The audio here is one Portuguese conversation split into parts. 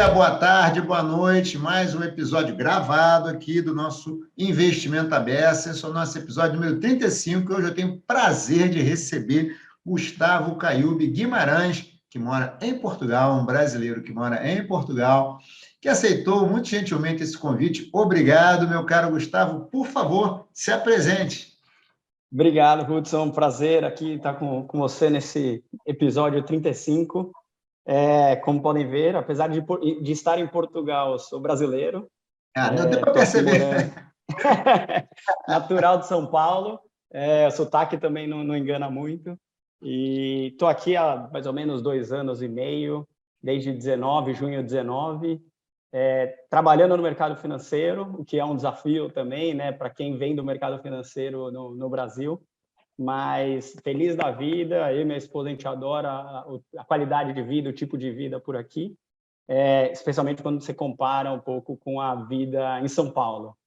dia, boa tarde, boa noite. Mais um episódio gravado aqui do nosso Investimento Aberto. Esse é o nosso episódio número 35. Hoje eu tenho o prazer de receber Gustavo Caiube Guimarães, que mora em Portugal, um brasileiro que mora em Portugal, que aceitou muito gentilmente esse convite. Obrigado, meu caro Gustavo. Por favor, se apresente. Obrigado, Hudson. Prazer aqui estar com você nesse episódio 35. Como podem ver, apesar de estar em Portugal, sou brasileiro. Não deu para perceber. Natural de São Paulo. O sotaque também não engana muito. E estou aqui há mais ou menos 2 anos e meio, desde junho de 19, trabalhando no mercado financeiro, o que é um desafio também, né, para quem vem do mercado financeiro no Brasil. Mas feliz da vida, eu e minha esposa, a gente adora a qualidade de vida, o tipo de vida por aqui, especialmente quando você compara um pouco com a vida em São Paulo.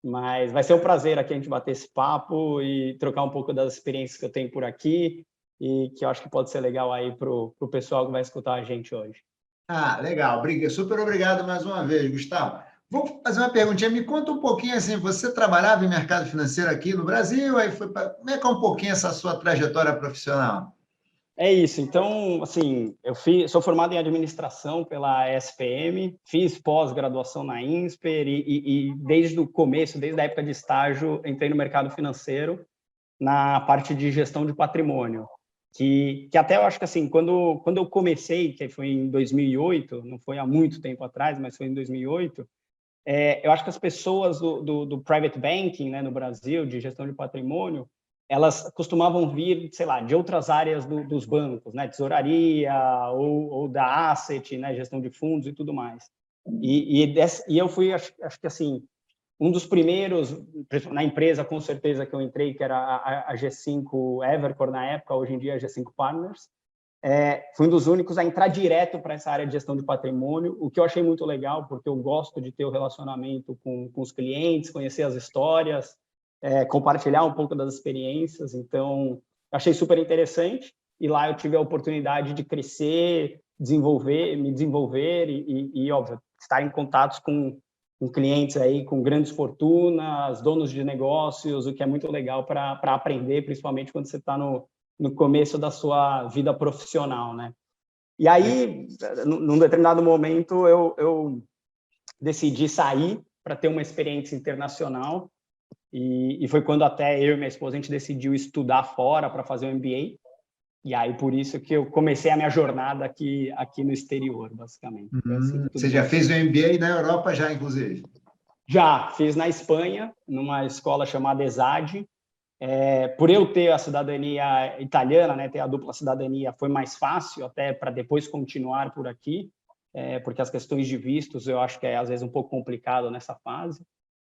Mas vai ser um prazer aqui a gente bater esse papo e trocar um pouco das experiências que eu tenho por aqui e que eu acho que pode ser legal aí para o pessoal que vai escutar a gente hoje. Legal. Super obrigado mais uma vez, Gustavo. Vou fazer uma perguntinha. Me conta um pouquinho, assim, você trabalhava em mercado financeiro aqui no Brasil, aí foi para... Como é que é um pouquinho essa sua trajetória profissional? É isso. Então, assim, sou formado em administração pela SPM, fiz pós-graduação na INSPER e desde o começo, desde a época de estágio, entrei no mercado financeiro na parte de gestão de patrimônio, que até eu acho que, assim, quando eu comecei, que foi em 2008, não foi há muito tempo atrás, mas foi em 2008, eu acho que as pessoas do private banking, né, no Brasil, de gestão de patrimônio, elas costumavam vir, sei lá, de outras áreas dos bancos, né, tesouraria ou da asset, né, gestão de fundos e tudo mais. E eu fui, acho que assim, um dos primeiros, na empresa com certeza que eu entrei, que era a G5 Evercore na época, hoje em dia a G5 Partners, fui um dos únicos a entrar direto para essa área de gestão de patrimônio, o que eu achei muito legal, porque eu gosto de ter o relacionamento com os clientes, conhecer as histórias, compartilhar um pouco das experiências. Então, achei super interessante, e lá eu tive a oportunidade de crescer, me desenvolver e óbvio, estar em contatos com clientes aí, com grandes fortunas, donos de negócios, o que é muito legal para aprender, principalmente quando você está no começo da sua vida profissional, né? E aí, num determinado momento, eu decidi sair para ter uma experiência internacional e foi quando até eu e minha esposa, a gente decidiu estudar fora para fazer o MBA. E aí, por isso que eu comecei a minha jornada aqui no exterior, basicamente. Assim, Você já fez o MBA na Europa já, inclusive? Já, fiz na Espanha, numa escola chamada ESADE. Por eu ter a cidadania italiana, né, ter a dupla cidadania, foi mais fácil até para depois continuar por aqui, porque as questões de vistos eu acho que é às vezes um pouco complicado nessa fase.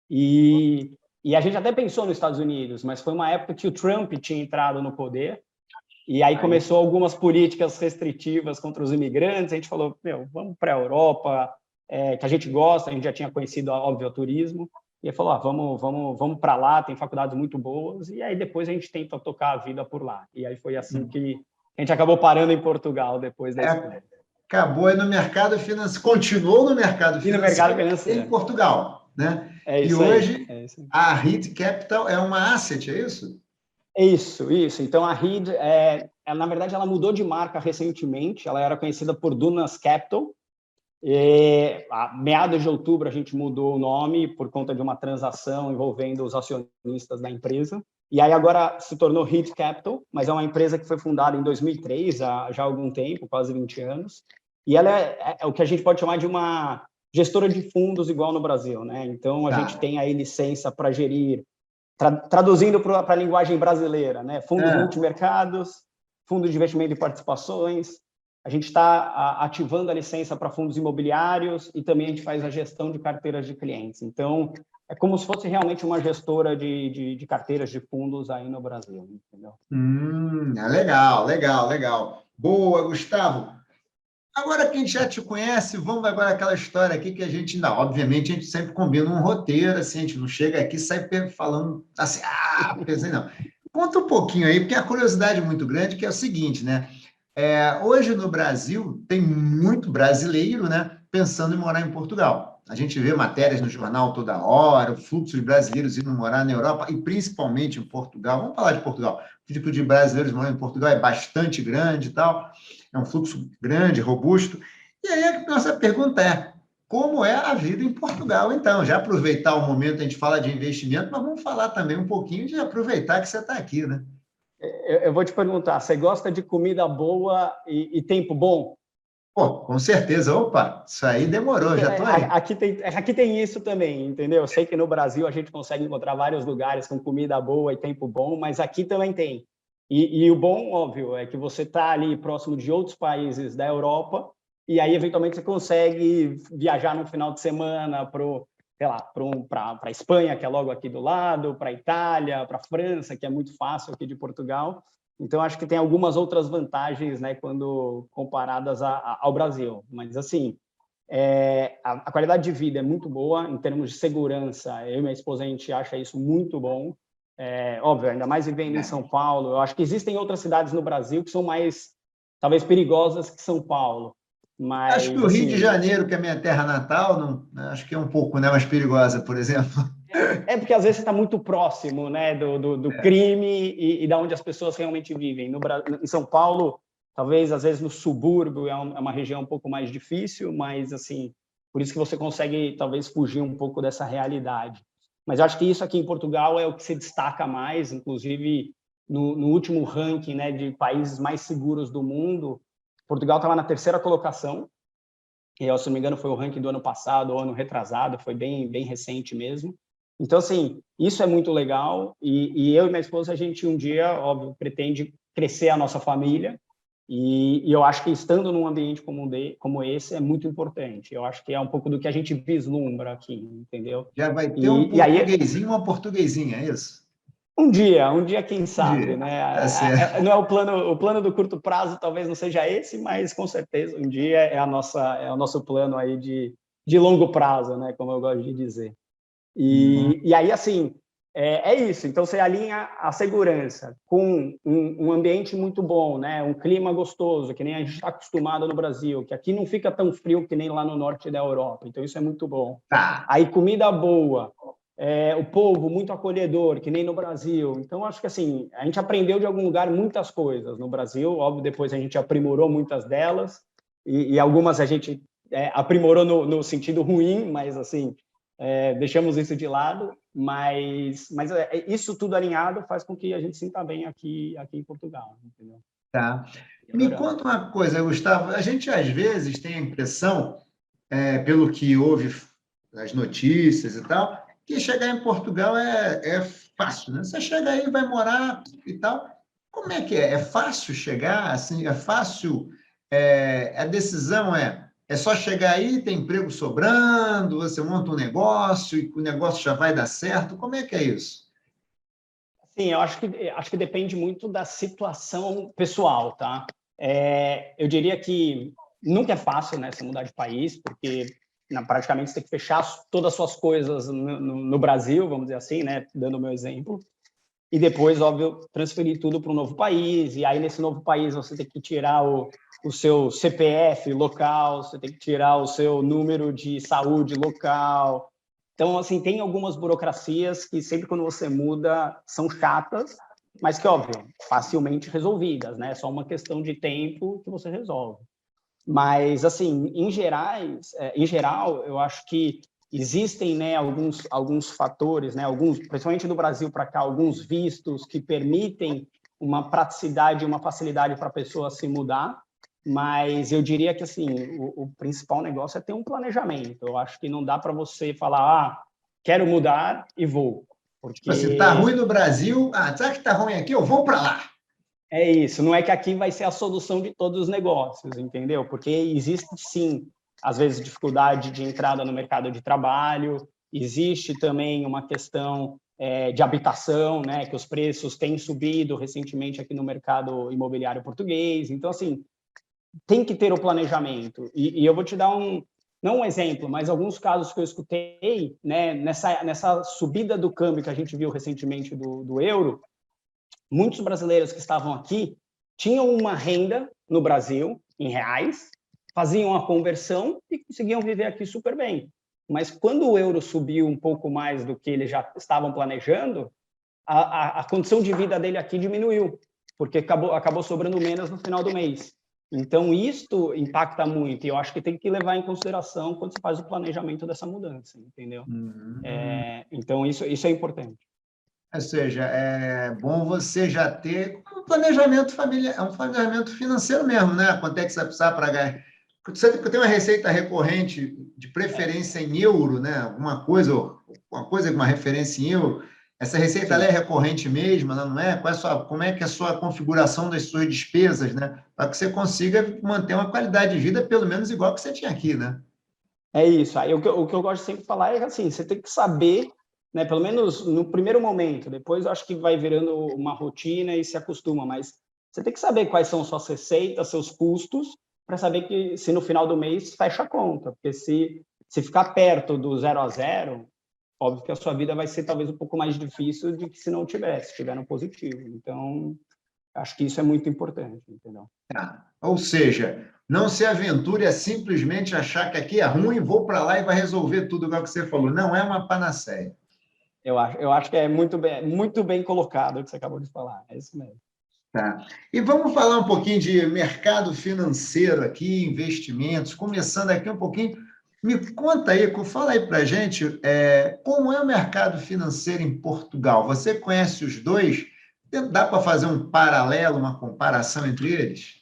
E a gente até pensou nos Estados Unidos, mas foi uma época que o Trump tinha entrado no poder, e aí começou algumas políticas restritivas contra os imigrantes. A gente falou, vamos para a Europa, que a gente gosta, a gente já tinha conhecido, óbvio, o turismo. E ele falou, vamos para lá, tem faculdades muito boas, e aí depois a gente tenta tocar a vida por lá. E aí foi assim que a gente acabou parando em Portugal depois da escola. Acabou aí no mercado financeiro, continuou no mercado financeiro em Portugal, né? E hoje a Reed Capital é uma asset, é isso? Isso. Então a Reed, na verdade, ela mudou de marca recentemente, ela era conhecida por Dunas Capital. A meados de outubro a gente mudou o nome por conta de uma transação envolvendo os acionistas da empresa, e aí agora se tornou Reed Capital, mas é uma empresa que foi fundada em 2003, já há algum tempo, quase 20 anos, e ela é o que a gente pode chamar de uma gestora de fundos igual no Brasil, né? Então a gente tem aí licença para gerir, traduzindo para a linguagem brasileira, né? Fundos multimercados, fundos de investimento e participações. A gente está ativando a licença para fundos imobiliários e também a gente faz a gestão de carteiras de clientes. Então, é como se fosse realmente uma gestora de carteiras de fundos aí no Brasil, entendeu? Legal. Boa, Gustavo. Agora que a gente já te conhece, vamos agora àquela história aqui que a gente, não, obviamente, a gente sempre combina um roteiro, assim, a gente não chega aqui e sai falando assim, pensei, não. Conta um pouquinho aí, porque a curiosidade é muito grande, que é o seguinte, né? Hoje no Brasil tem muito brasileiro, né, pensando em morar em Portugal. A gente vê matérias no jornal toda hora, o fluxo de brasileiros indo morar na Europa e principalmente em Portugal. Vamos falar de Portugal. O fluxo de brasileiros morando em Portugal é bastante grande e tal, é um fluxo grande, robusto. E aí a nossa pergunta é, como é a vida em Portugal, então? Já aproveitar o momento, a gente fala de investimento, mas vamos falar também um pouquinho de aproveitar que você está aqui, né? Eu vou te perguntar, você gosta de comida boa e tempo bom? Pô, com certeza. Opa, isso aí demorou, Então, já estou aí. aqui tem isso também, entendeu? Eu sei que no Brasil a gente consegue encontrar vários lugares com comida boa e tempo bom, mas aqui também tem. E o bom, óbvio, é que você está ali próximo de outros países da Europa e aí, eventualmente, você consegue viajar no final de semana para a Espanha, que é logo aqui do lado, para a Itália, para a França, que é muito fácil aqui de Portugal. Então, acho que tem algumas outras vantagens, né, quando comparadas ao Brasil. Mas, assim, a qualidade de vida é muito boa em termos de segurança. Eu e minha esposa, a gente acha isso muito bom. Óbvio, ainda mais vivendo em São Paulo. Eu acho que existem outras cidades no Brasil que são mais, talvez, perigosas que São Paulo. Acho que Mas, o Rio de assim, Janeiro, que é minha terra natal, não, acho que é um pouco, né, mais perigosa, por exemplo. porque às vezes você está muito próximo, né, do crime e da onde as pessoas realmente vivem. Em São Paulo, talvez às vezes no subúrbio é uma região um pouco mais difícil, mas assim, por isso que você consegue talvez fugir um pouco dessa realidade. Mas eu acho que isso aqui em Portugal é o que se destaca mais, inclusive no último ranking, né, de países mais seguros do mundo, Portugal estava na terceira colocação. E, se não me engano, foi o ranking do ano passado ou ano retrasado, foi bem recente mesmo. Então, assim, isso é muito legal e eu e minha esposa, a gente um dia, óbvio, pretende crescer a nossa família e eu acho que estando num ambiente como esse é muito importante. Eu acho que é um pouco do que a gente vislumbra aqui, entendeu? Já vai ter um E aí, portuguesinho, uma portuguesinha, é isso? um dia quem Um sabe, dia, tá né? certo. Não é o plano do curto prazo, talvez não seja esse, mas com certeza um dia é o nosso plano aí de longo prazo, né? Como eu gosto de dizer. Uhum. E aí, assim, é isso. Então, você alinha a segurança com um ambiente muito bom, né? Um clima gostoso, que nem a gente está acostumado no Brasil, que aqui não fica tão frio que nem lá no norte da Europa. Então, isso é muito bom. Tá. Aí, comida boa, o povo muito acolhedor, que nem no Brasil. Então, acho que, assim, a gente aprendeu de algum lugar muitas coisas no Brasil. Óbvio, depois a gente aprimorou muitas delas e algumas a gente aprimorou no sentido ruim, mas, assim, deixamos isso de lado, mas isso tudo alinhado faz com que a gente sinta bem aqui em Portugal, entendeu? Tá. E Me adoramos. conta uma coisa, Gustavo. A gente, às vezes, tem a impressão, pelo que houve nas notícias e tal, que chegar em Portugal é fácil, né? Você chega aí, vai morar e tal. Como é que é? É fácil chegar? Assim, é fácil? A decisão é só chegar aí, tem emprego sobrando, você monta um negócio e o negócio já vai dar certo? Como é que é isso? Sim, eu acho que depende muito da situação pessoal, tá? Eu diria que nunca é fácil, né, você mudar de país, porque praticamente você tem que fechar todas as suas coisas no Brasil, vamos dizer assim, né, dando o meu exemplo. E depois, óbvio, transferir tudo para um novo país, e aí nesse novo país você tem que tirar o seu CPF local, você tem que tirar o seu número de saúde local. Então, assim, tem algumas burocracias que sempre quando você muda são chatas, mas que, óbvio, facilmente resolvidas, né? É só uma questão de tempo que você resolve. Mas, assim, em geral, eu acho que existem, né, alguns fatores, né, principalmente do Brasil para cá, alguns vistos que permitem uma praticidade, uma facilidade para a pessoa se mudar, mas eu diria que, assim, o principal negócio é ter um planejamento. Eu acho que não dá para você falar, quero mudar e vou, Tipo assim, tá ruim porque no Brasil, sabe que tá ruim aqui? Eu vou para lá. é isso, não é que aqui vai ser a solução de todos os negócios, entendeu? Porque existe sim, às vezes, dificuldade de entrada no mercado de trabalho, existe também uma questão de habitação, né? Que os preços têm subido recentemente aqui no mercado imobiliário português. Então, assim, tem que ter o planejamento. E eu vou te dar não um exemplo, mas alguns casos que eu escutei, né? Nessa subida do câmbio que a gente viu recentemente do euro, muitos brasileiros que estavam aqui tinham uma renda no Brasil, em reais, faziam a conversão e conseguiam viver aqui super bem. Mas quando o euro subiu um pouco mais do que eles já estavam planejando, a condição de vida dele aqui diminuiu, porque acabou sobrando menos no final do mês. Então, isto impacta muito, e eu acho que tem que levar em consideração quando se faz o planejamento dessa mudança, entendeu? Então, isso é importante. Ou seja, é bom você já ter um planejamento familiar, um planejamento financeiro mesmo, né? Quanto é que você vai precisar para ganhar? Você tem uma receita recorrente, de preferência em euro, né? Alguma coisa, uma referência em euro. Essa receita é recorrente mesmo, ela não é? Como é que é a sua configuração das suas despesas, né? Para que você consiga manter uma qualidade de vida pelo menos igual que você tinha aqui, né? É isso. Aí o que eu gosto de sempre falar é assim, você tem que saber, né, pelo menos no primeiro momento, depois eu acho que vai virando uma rotina e se acostuma, mas você tem que saber quais são suas receitas, seus custos, para saber que se no final do mês fecha a conta, porque se ficar perto do 0 a 0, óbvio que a sua vida vai ser talvez um pouco mais difícil de que se não estiver no positivo. Então, acho que isso é muito importante, entendeu? Ou seja, não se aventure a simplesmente achar que aqui é ruim, vou para lá e vai resolver tudo, igual que você falou. Não é uma panaceia. Eu acho que é muito bem colocado o que você acabou de falar. É isso mesmo. Tá. E vamos falar um pouquinho de mercado financeiro aqui, investimentos, começando aqui um pouquinho. Me conta aí, fala aí para a gente, como é o mercado financeiro em Portugal? Você conhece os dois? Dá para fazer um paralelo, uma comparação entre eles?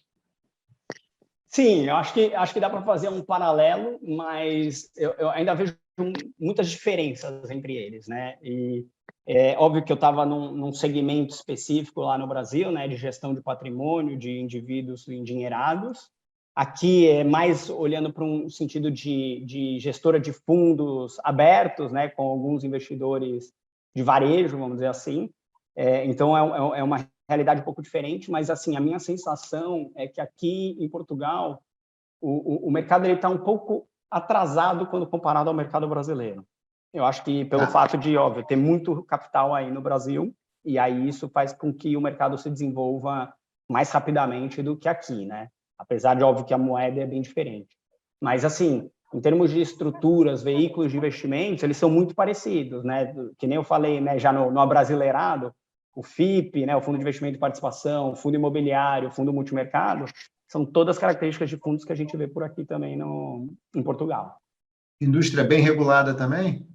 Sim, eu acho que dá para fazer um paralelo, mas eu ainda vejo muitas diferenças entre eles, né? E é óbvio que eu estava num segmento específico lá no Brasil, né, de gestão de patrimônio, de indivíduos endinheirados. Aqui é mais olhando para um sentido de gestora de fundos abertos, né, com alguns investidores de varejo, vamos dizer assim. Então, é uma realidade um pouco diferente, mas assim, a minha sensação é que aqui em Portugal o mercado está um pouco atrasado quando comparado ao mercado brasileiro. Eu acho que pelo fato de, óbvio, ter muito capital aí no Brasil, e aí isso faz com que o mercado se desenvolva mais rapidamente do que aqui, né? Apesar de, óbvio, que a moeda é bem diferente. Mas, assim, em termos de estruturas, veículos de investimentos, eles são muito parecidos, né? Que nem eu falei, né, já no abrasileirado, o FIP, né, o Fundo de Investimento e Participação, o Fundo Imobiliário, o Fundo Multimercado, são todas características de fundos que a gente vê por aqui também em Portugal. Indústria bem regulada também?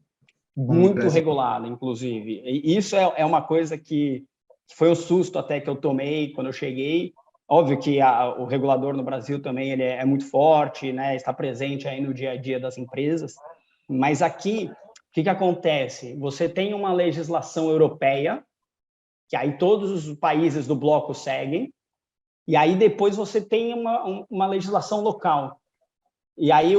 Muito regulada, inclusive. E isso é uma coisa que foi um susto até que eu tomei quando eu cheguei. Óbvio que o regulador no Brasil também ele é muito forte, né? Está presente aí no dia a dia das empresas. Mas aqui, o que acontece? Você tem uma legislação europeia, que aí todos os países do bloco seguem, e aí depois você tem uma legislação local. E aí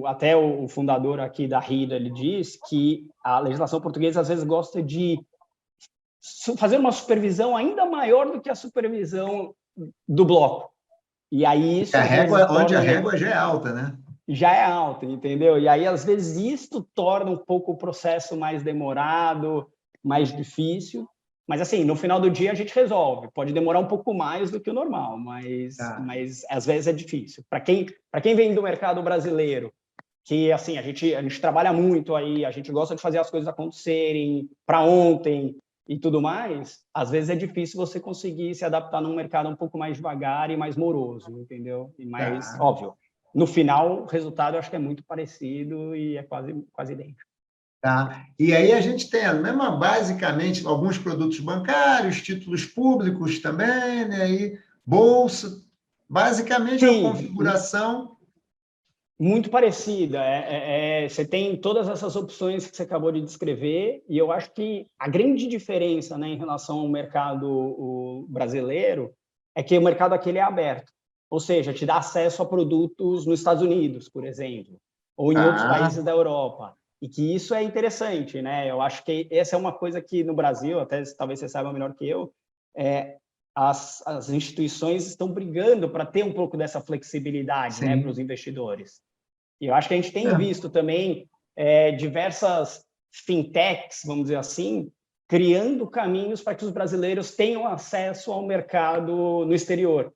até o fundador aqui da RIDA, ele diz que a legislação portuguesa às vezes gosta de fazer uma supervisão ainda maior do que a supervisão do bloco. E aí isso onde a régua já é alta, né? Já é alta, entendeu? E aí às vezes isso torna um pouco o processo mais demorado, mais difícil. Mas, assim, no final do dia a gente resolve. Pode demorar um pouco mais do que o normal, mas às vezes é difícil. Para quem vem do mercado brasileiro, que, assim, a gente trabalha muito aí, a gente gosta de fazer as coisas acontecerem para ontem e tudo mais, às vezes é difícil você conseguir se adaptar num mercado um pouco mais devagar e mais moroso, entendeu? E mais, óbvio, no final, o resultado eu acho que é muito parecido e é quase idêntico. Tá? E aí a gente tem basicamente, alguns produtos bancários, títulos públicos também, né? E bolsa. Basicamente, a configuração... Muito parecida. Você tem todas essas opções que você acabou de descrever, e eu acho que a grande diferença, né, em relação ao mercado brasileiro é que o mercado aqui é aberto. Ou seja, te dá acesso a produtos nos Estados Unidos, por exemplo, ou em outros países da Europa. E que isso é interessante, né? Eu acho que essa é uma coisa que no Brasil, até talvez você saiba melhor que eu, as instituições estão brigando para ter um pouco dessa flexibilidade, né, para os investidores. E eu acho que a gente tem visto também diversas fintechs, vamos dizer assim, criando caminhos para que os brasileiros tenham acesso ao mercado no exterior.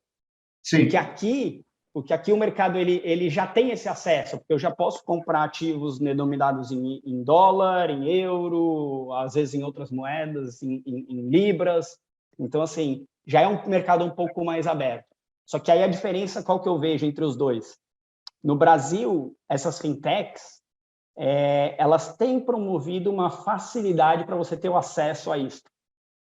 Sim. Porque aqui porque aqui o mercado ele já tem esse acesso, porque eu já posso comprar ativos denominados em dólar, em euro, às vezes em outras moedas, em libras. Então, assim, já é um mercado um pouco mais aberto. Só que aí a diferença, qual que eu vejo entre os dois? No Brasil, essas fintechs, elas têm promovido uma facilidade para você ter o acesso a isso.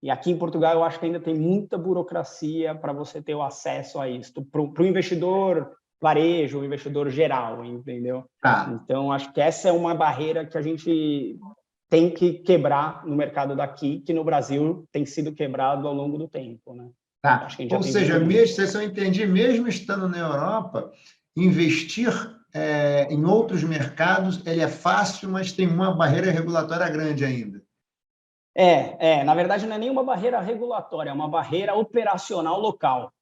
E aqui em Portugal, eu acho que ainda tem muita burocracia para você ter o acesso a isso, para o investidor varejo, o investidor geral, entendeu? Tá. Então, acho que essa é uma barreira que a gente tem que quebrar no mercado daqui, que no Brasil tem sido quebrado ao longo do tempo, né? Tá. Acho que a gente já Ou tem seja, visto muito. se eu entendi, mesmo estando na Europa, investir em outros mercados ele é fácil, mas tem uma barreira regulatória grande ainda. Na verdade, não é nenhuma barreira regulatória, é uma barreira operacional local.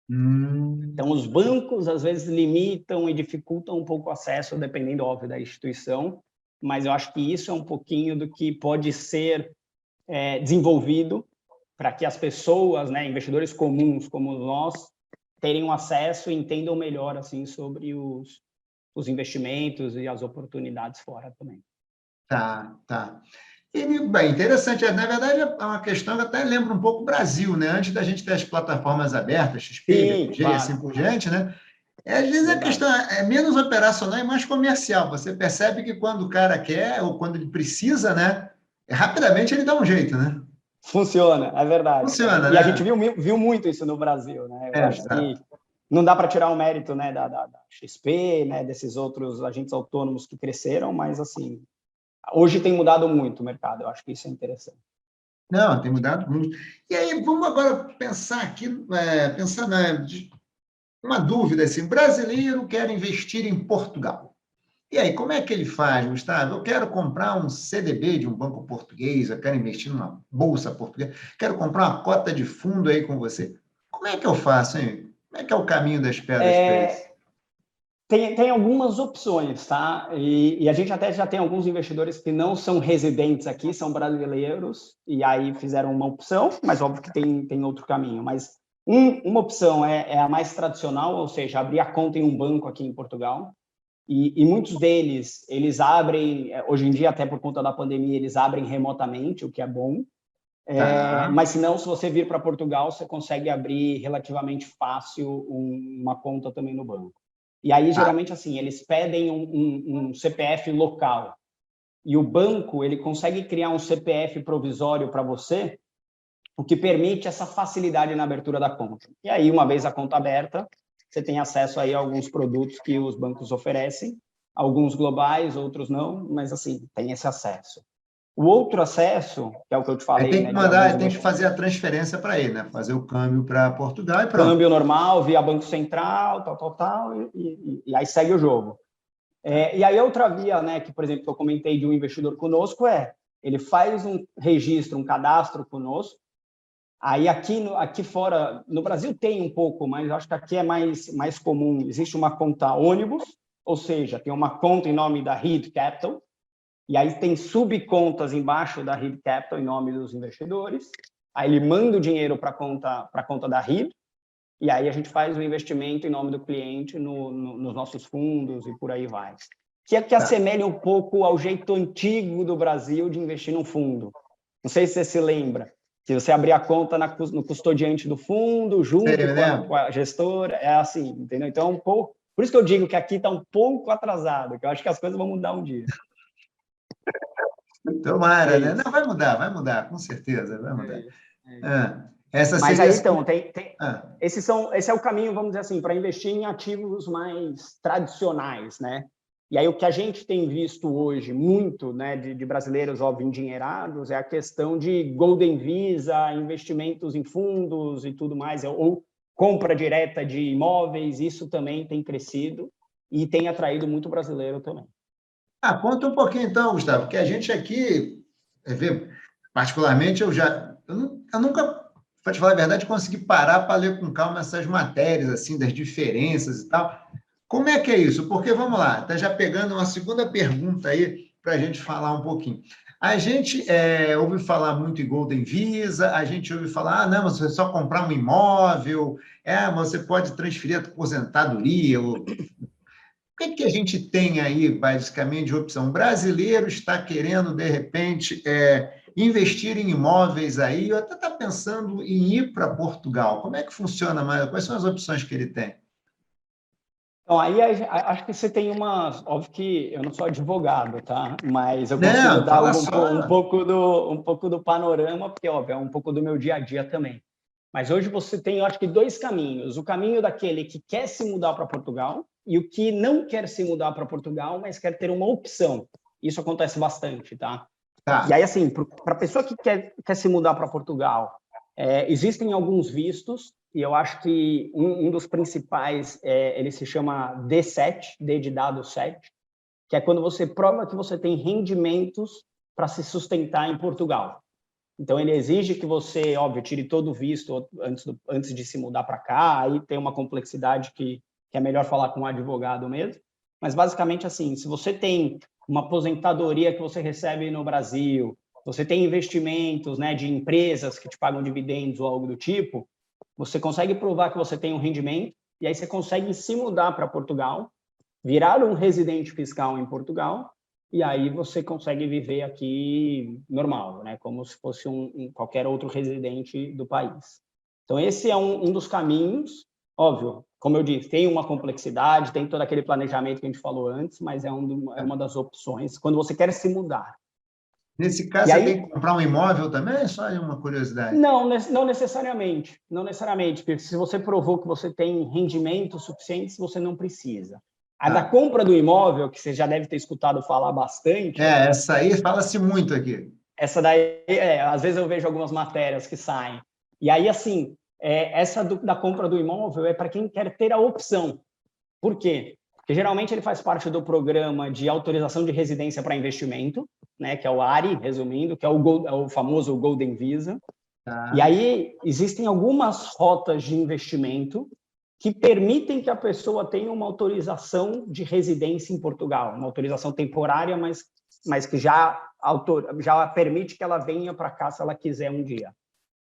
Então, os bancos, às vezes, limitam e dificultam um pouco o acesso, dependendo, óbvio, da instituição, mas eu acho que isso é um pouquinho do que pode ser desenvolvido para que as pessoas, né, investidores comuns como nós, tenham acesso e entendam melhor assim, sobre os investimentos e as oportunidades fora também. Tá. E, bem, interessante. Na verdade, é uma questão que até lembra um pouco o Brasil, né? Antes da gente ter as plataformas abertas, XP, Sim, BTG e claro. assim por diante, né? Às vezes a Verdade. questão é menos operacional e mais comercial. Você percebe que quando o cara quer ou quando ele precisa, né? Rapidamente ele dá um jeito, né? Funciona, é verdade. Funciona, E a gente né? viu muito isso no Brasil, né? Eu acho que Exato. não dá para tirar o mérito, né, da XP, né, desses outros agentes autônomos que cresceram, mas assim, hoje tem mudado muito o mercado. Eu acho que isso é interessante. Não, tem mudado muito. E aí, vamos agora pensar aqui, uma dúvida assim, brasileiro quer investir em Portugal. E aí, como é que ele faz, Gustavo? Eu quero comprar um CDB de um banco português, eu quero investir numa bolsa portuguesa, quero comprar uma cota de fundo aí com você. Como é que eu faço, hein? Como é que é o caminho das pedras para isso? Tem algumas opções, tá? E a gente até já tem alguns investidores que não são residentes aqui, são brasileiros, e aí fizeram uma opção, mas óbvio que tem outro caminho. Mas uma opção é a mais tradicional, ou seja, abrir a conta em um banco aqui em Portugal. E muitos deles, eles abrem, hoje em dia, até por conta da pandemia, eles abrem remotamente, o que é bom. Tá. Mas se não, se você vir para Portugal, você consegue abrir relativamente fácil uma conta também no banco. E aí, geralmente, assim, eles pedem um CPF local. E o banco, ele consegue criar um CPF provisório para você, o que permite essa facilidade na abertura da conta. E aí, uma vez a conta aberta, você tem acesso aí a alguns produtos que os bancos oferecem, alguns globais, outros não, mas, assim, tem esse acesso. O outro acesso, que é o que eu te Aí falei, tem que né, de alguns mandar, tem que investimentos, fazer a transferência para ele, né? Fazer o câmbio para Portugal e pronto. câmbio normal, via Banco Central, tal, e aí segue o jogo. E aí outra via, né, que, por exemplo, que eu comentei de um investidor conosco ele faz um registro, um cadastro conosco, aí aqui fora, no Brasil tem um pouco, mas acho que aqui é mais comum, existe uma conta ônibus, ou seja, tem uma conta em nome da Reed Capital, e aí tem subcontas embaixo da Reed Capital em nome dos investidores, aí ele manda o dinheiro para a conta da Reed, e aí a gente faz o investimento em nome do cliente nos nossos fundos e por aí vai. Que assemelha um pouco ao jeito antigo do Brasil de investir num fundo. Não sei se você se lembra, que você abria a conta no custodiante do fundo, junto com a gestora, é assim, entendeu? Então, um pouco, por isso que eu digo que aqui está um pouco atrasado, que eu acho que as coisas vão mudar um dia. Tomara, É né? isso. Não, vai mudar, com certeza, vai mudar. É isso. Essa Mas seria aí, assim. então, esse é o caminho, vamos dizer assim, para investir em ativos mais tradicionais, né? E aí o que a gente tem visto hoje muito, né, de brasileiros, óbvio, endinheirados, é a questão de Golden Visa, investimentos em fundos e tudo mais, ou compra direta de imóveis, isso também tem crescido e tem atraído muito brasileiro também. Conta um pouquinho então, Gustavo, porque a gente aqui, particularmente, eu nunca, para te falar a verdade, consegui parar para ler com calma essas matérias, assim, das diferenças e tal. Como é que é isso? Porque, vamos lá, tá já pegando uma segunda pergunta aí para a gente falar um pouquinho. A gente ouve falar muito em Golden Visa, a gente ouve falar, não, você só comprar um imóvel, você pode transferir a aposentadoria. O que a gente tem aí, basicamente, de opção? O brasileiro está querendo, de repente, investir em imóveis aí, ou até está pensando em ir para Portugal. Como é que funciona, mais? Quais são as opções que ele tem? Então, aí acho que você tem uma. Óbvio que eu não sou advogado, tá? Mas eu consigo Não, dar fala um pouco do panorama, porque, óbvio, é um pouco do meu dia a dia também. Mas hoje você tem, eu acho que, dois caminhos. O caminho daquele que quer se mudar para Portugal e o que não quer se mudar para Portugal, mas quer ter uma opção. Isso acontece bastante, tá? E Tá. aí, assim, para a pessoa que quer se mudar para Portugal, existem alguns vistos, e eu acho que um dos principais, ele se chama D7, D de dado 7, que é quando você prova que você tem rendimentos para se sustentar em Portugal. Então, ele exige que você, óbvio, tire todo o visto antes de se mudar para cá, aí tem uma complexidade que é melhor falar com um advogado mesmo, mas basicamente assim, se você tem uma aposentadoria que você recebe no Brasil, você tem investimentos, né, de empresas que te pagam dividendos ou algo do tipo, você consegue provar que você tem um rendimento, e aí você consegue se mudar para Portugal, virar um residente fiscal em Portugal, e aí você consegue viver aqui normal, né? Como se fosse qualquer outro residente do país. Então, esse é um dos caminhos. Óbvio, como eu disse, tem uma complexidade, tem todo aquele planejamento que a gente falou antes, mas é uma das opções quando você quer se mudar. Nesse caso, E você aí, tem que comprar um imóvel também? Só uma curiosidade. não necessariamente, não necessariamente, porque se você provou que você tem rendimentos suficientes, você não precisa. A da Tá. compra do imóvel, que você já deve ter escutado falar bastante, Essa aí fala-se muito aqui. essa daí, às vezes eu vejo algumas matérias que saem. E aí, assim, essa da compra do imóvel é para quem quer ter a opção. Por quê? Porque geralmente ele faz parte do programa de autorização de residência para investimento, né, que é o ARI, resumindo, que é o famoso Golden Visa. E Tá. aí existem algumas rotas de investimento que permitem que a pessoa tenha uma autorização de residência em Portugal, uma autorização temporária, mas que já permite que ela venha para cá se ela quiser um dia.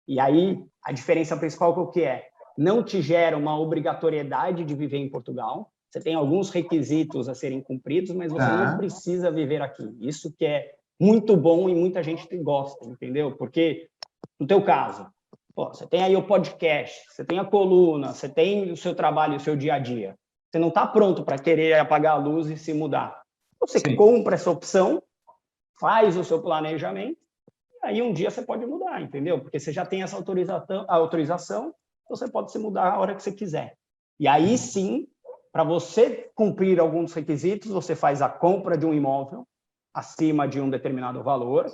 E aí a diferença principal qual que é? Não te gera uma obrigatoriedade de viver em Portugal. Você tem alguns requisitos a serem cumpridos, mas você não Tá. precisa viver aqui. Isso que é muito bom e muita gente gosta, entendeu? Porque no teu caso, pô, você tem aí o podcast, você tem a coluna, você tem o seu trabalho, o seu dia a dia. Você não está pronto para querer apagar a luz e se mudar. Você Sim. compra essa opção, faz o seu planejamento, e aí um dia você pode mudar, entendeu? Porque você já tem essa autorização, você pode se mudar a hora que você quiser. E aí sim, para você cumprir alguns requisitos, você faz a compra de um imóvel acima de um determinado valor.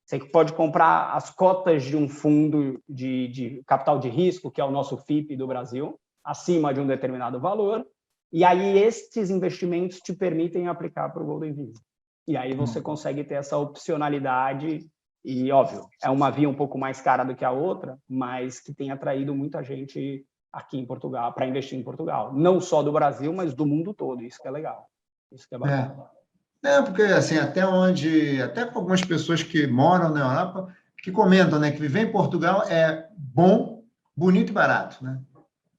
Você pode comprar as cotas de um fundo de capital de risco, que é o nosso FIP do Brasil, acima de um determinado valor, e aí estes investimentos te permitem aplicar para o Golden Visa. E aí você consegue ter essa opcionalidade e, óbvio, é uma via um pouco mais cara do que a outra, mas que tem atraído muita gente aqui em Portugal, para investir em Portugal. Não só do Brasil, mas do mundo todo. Isso que é legal. Isso que é É. bacana. Porque assim, até com algumas pessoas que moram na Europa, que comentam, né, que viver em Portugal é bom, bonito e barato, né?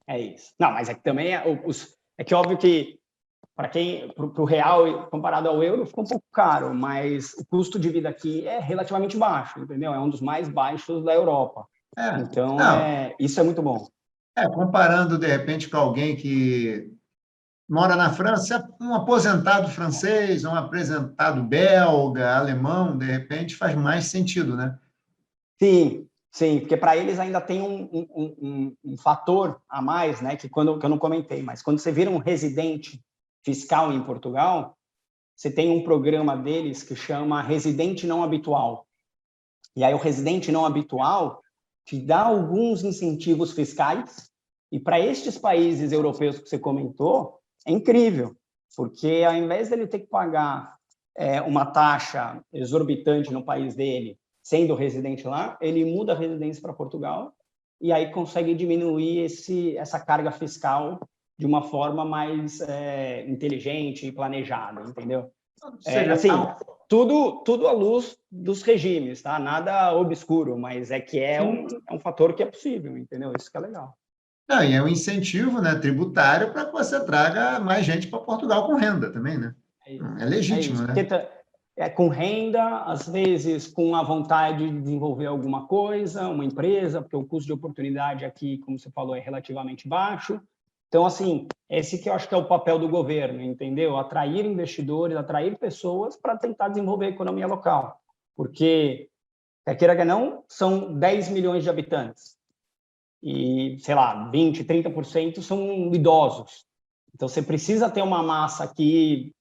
É isso. Não, mas é que também é que óbvio que para o real comparado ao euro fica um pouco caro, mas o custo de vida aqui é relativamente baixo, entendeu? É um dos mais baixos da Europa. Então Não, isso é muito bom. comparando de repente com alguém que mora na França, um aposentado francês, um aposentado belga, alemão, de repente faz mais sentido, né? Sim, sim, porque para eles ainda tem um fator a mais, né? Que eu não comentei, mas quando você vira um residente fiscal em Portugal, você tem um programa deles que chama residente não habitual. E aí o residente não habitual te dá alguns incentivos fiscais, e para estes países europeus que você comentou, é incrível, porque ao invés dele ter que pagar uma taxa exorbitante no país dele, sendo residente lá, ele muda a residência para Portugal e aí consegue diminuir essa carga fiscal de uma forma mais inteligente e planejada, entendeu? Ou seja, Assim, tudo à luz dos regimes, tá? Nada obscuro, mas é um fator que é possível, entendeu? Isso que é legal. Não, e é um incentivo, né, tributário para que você traga mais gente para Portugal com renda também, né? É legítimo, né? Porque com renda, às vezes com a vontade de desenvolver alguma coisa, uma empresa, porque o custo de oportunidade aqui, como você falou, é relativamente baixo. Então, assim, esse que eu acho que é o papel do governo, entendeu? Atrair investidores, atrair pessoas para tentar desenvolver a economia local. Porque, quer queira que não, são 10 milhões de habitantes. E, sei lá, 20%, 30% são idosos. Então, você precisa ter uma massa que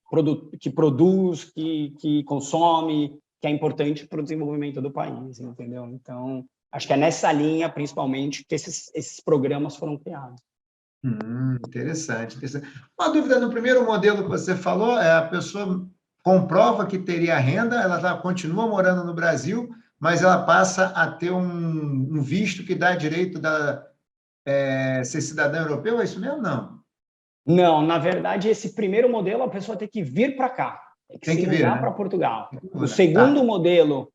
produz, que consome, que é importante para o desenvolvimento do país, entendeu? Então, acho que é nessa linha, principalmente, que esses programas foram criados. Interessante, interessante. Uma dúvida, no primeiro modelo que você falou, a pessoa comprova que teria renda, ela continua morando no Brasil, mas ela passa a ter um visto que dá direito da ser cidadã europeu, é isso mesmo? Não. Não, na verdade, esse primeiro modelo, a pessoa tem que vir para cá, tem que se mudar, né, para Portugal. O segundo modelo,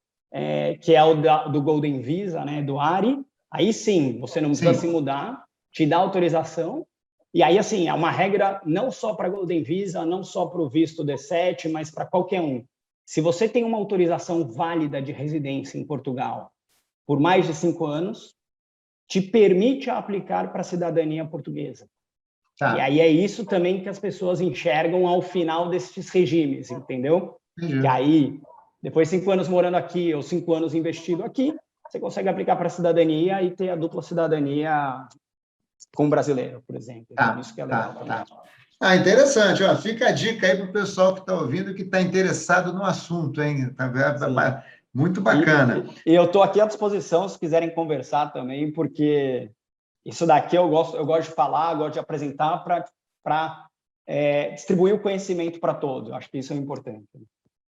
que é o do Golden Visa, né, do ARI, aí sim, você não precisa se mudar, te dá autorização, e aí, assim, é uma regra não só para Golden Visa, não só para o visto D7, mas para qualquer um. Se você tem uma autorização válida de residência em Portugal por mais de 5 anos, te permite aplicar para a cidadania portuguesa. E aí é isso também que as pessoas enxergam ao final desses regimes, entendeu? Que aí, depois de 5 anos morando aqui ou 5 anos investido aqui, você consegue aplicar para a cidadania e ter a dupla cidadania com brasileiro, por exemplo. Então, isso que é legal também. Interessante. Ó, fica a dica aí para o pessoal que está ouvindo, que está interessado no assunto, hein? Muito bacana. E eu estou aqui à disposição, se quiserem conversar também, porque isso daqui eu gosto de falar, gosto de apresentar para distribuir o conhecimento para todos. Acho que isso é importante.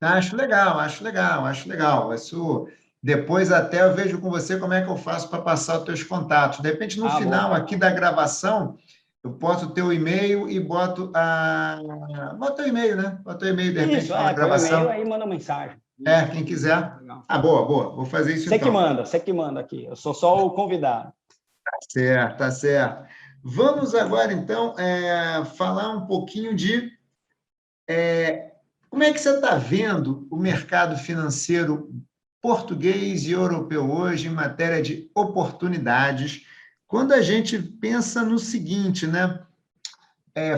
Acho legal. Isso, depois até eu vejo com você como é que eu faço para passar os teus contatos. De repente, no final aqui da gravação, eu boto o teu e-mail e boto o e-mail, né? Bota o e-mail, de repente, na gravação. E-mail, aí manda mensagem. Quem quiser. Boa. Vou fazer isso então. Você que manda aqui. Eu sou só o convidado. Tá certo. Vamos agora, então, falar um pouquinho de como é que você está vendo o mercado financeiro português e europeu hoje em matéria de oportunidades, quando a gente pensa no seguinte, né?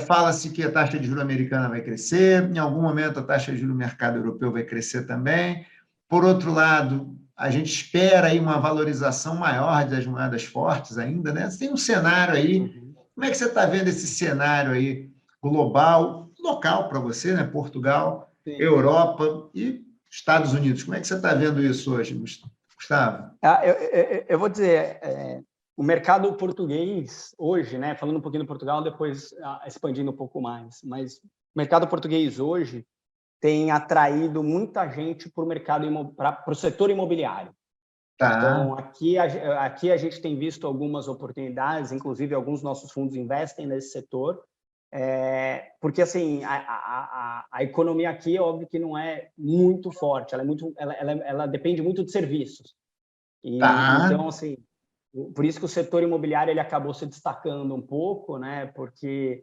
Fala-se que a taxa de juros americana vai crescer, em algum momento a taxa de juros do mercado europeu vai crescer também. Por outro lado, a gente espera aí uma valorização maior das moedas fortes ainda, né? Você tem um cenário aí. Como é que você está vendo esse cenário aí global, local para você, né? Portugal, Europa e Estados Unidos. Como é que você está vendo isso hoje, Gustavo? Eu vou dizer, o mercado português hoje, né? Falando um pouquinho do Portugal, depois expandindo um pouco mais, mas o mercado português hoje tem atraído muita gente para o setor imobiliário. Então, aqui a gente tem visto algumas oportunidades, inclusive alguns nossos fundos investem nesse setor, porque assim a economia aqui, é óbvio que não é muito forte, ela depende muito de serviços. Então, assim, por isso que o setor imobiliário ele acabou se destacando um pouco, né? Porque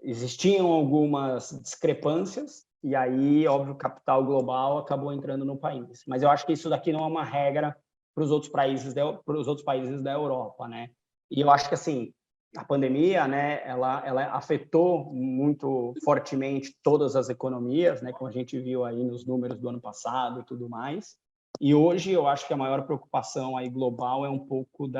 existiam algumas discrepâncias. E aí, óbvio, o capital global acabou entrando no país. Mas eu acho que isso daqui não é uma regra para os outros países da Europa, né? E eu acho que, assim, a pandemia, né, ela afetou muito fortemente todas as economias, né, como a gente viu aí nos números do ano passado e tudo mais. E hoje eu acho que a maior preocupação aí global é um pouco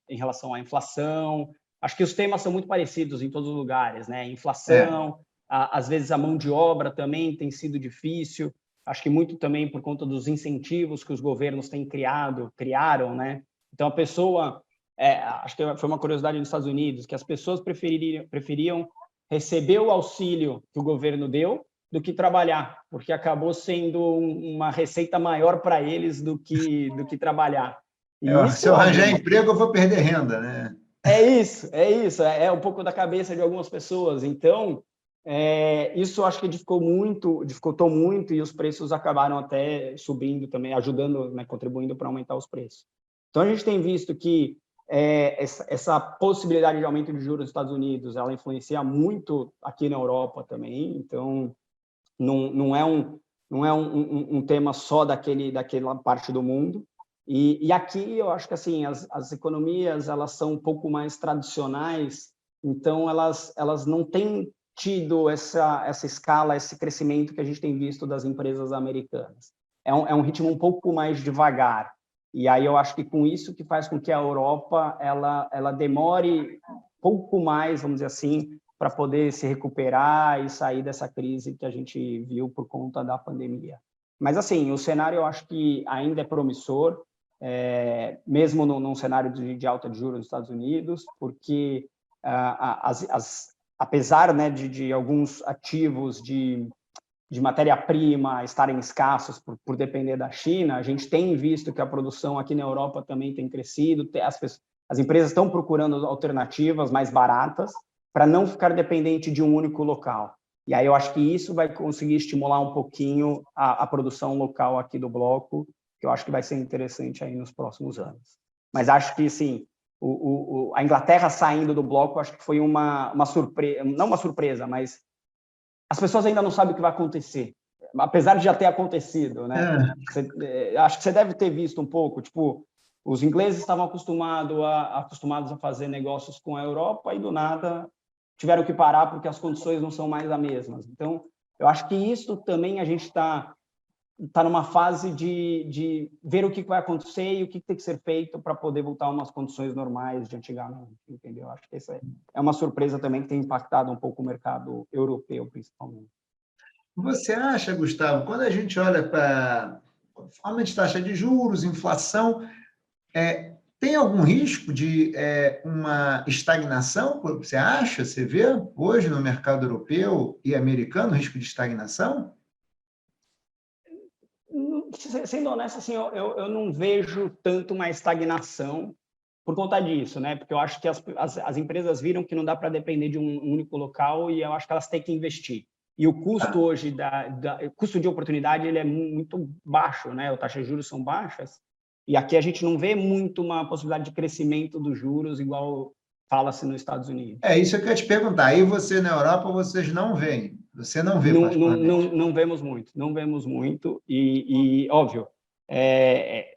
em relação à inflação. Acho que os temas são muito parecidos em todos os lugares, né? Inflação, às vezes a mão de obra também tem sido difícil. Acho que muito também por conta dos incentivos que os governos têm criaram, né? Então a pessoa, acho que foi uma curiosidade nos Estados Unidos, que as pessoas preferiam receber o auxílio que o governo deu do que trabalhar, porque acabou sendo uma receita maior para eles do que trabalhar. Se eu arranjar emprego, eu vou perder renda, né? É isso. É um pouco da cabeça de algumas pessoas. Então, Isso eu acho que dificultou muito e os preços acabaram até subindo também, ajudando, né, contribuindo para aumentar os preços. Então, a gente tem visto que essa possibilidade de aumento de juros nos Estados Unidos, ela influencia muito aqui na Europa também, então não é um tema só daquela parte do mundo. E aqui eu acho que assim as economias elas são um pouco mais tradicionais, então elas não têm tido essa escala, esse crescimento que a gente tem visto das empresas americanas. É um ritmo um pouco mais devagar. E aí eu acho que com isso que faz com que a Europa ela demore um pouco mais, vamos dizer assim, para poder se recuperar e sair dessa crise que a gente viu por conta da pandemia. Mas, assim, o cenário eu acho que ainda é promissor, mesmo num cenário de alta de juros nos Estados Unidos, porque apesar, né, de alguns ativos de matéria-prima estarem escassos por depender da China, a gente tem visto que a produção aqui na Europa também tem crescido, as empresas estão procurando alternativas mais baratas para não ficar dependente de um único local. E aí eu acho que isso vai conseguir estimular um pouquinho a produção local aqui do bloco, que eu acho que vai ser interessante aí nos próximos anos. Mas acho que, sim, a Inglaterra saindo do bloco, acho que foi uma surpresa, não uma surpresa, mas as pessoas ainda não sabem o que vai acontecer, apesar de já ter acontecido, né? Acho que você deve ter visto um pouco, tipo, os ingleses estavam acostumados a fazer negócios com a Europa e, do nada, tiveram que parar porque as condições não são mais as mesmas. Então, eu acho que isso também a gente está numa fase de ver o que vai acontecer e o que tem que ser feito para poder voltar a umas condições normais de antigamente, entendeu? Acho que essa é uma surpresa também que tem impactado um pouco o mercado europeu, principalmente. Você acha, Gustavo, quando a gente olha para aumento de taxa de juros, inflação, tem algum risco de uma estagnação? Você acha? Você vê hoje no mercado europeu e americano risco de estagnação? Sendo honesto, assim, eu não vejo tanto uma estagnação por conta disso, né? Porque eu acho que as empresas viram que não dá para depender de um único local e eu acho que elas têm que investir. E o custo hoje, o custo de oportunidade, ele é muito baixo, né? As taxas de juros são baixas. E aqui a gente não vê muito uma possibilidade de crescimento dos juros igual fala-se nos Estados Unidos. Isso que eu ia te perguntar. Aí você na Europa, vocês não veem. Você não vê particularmente. Não vemos muito. E óbvio,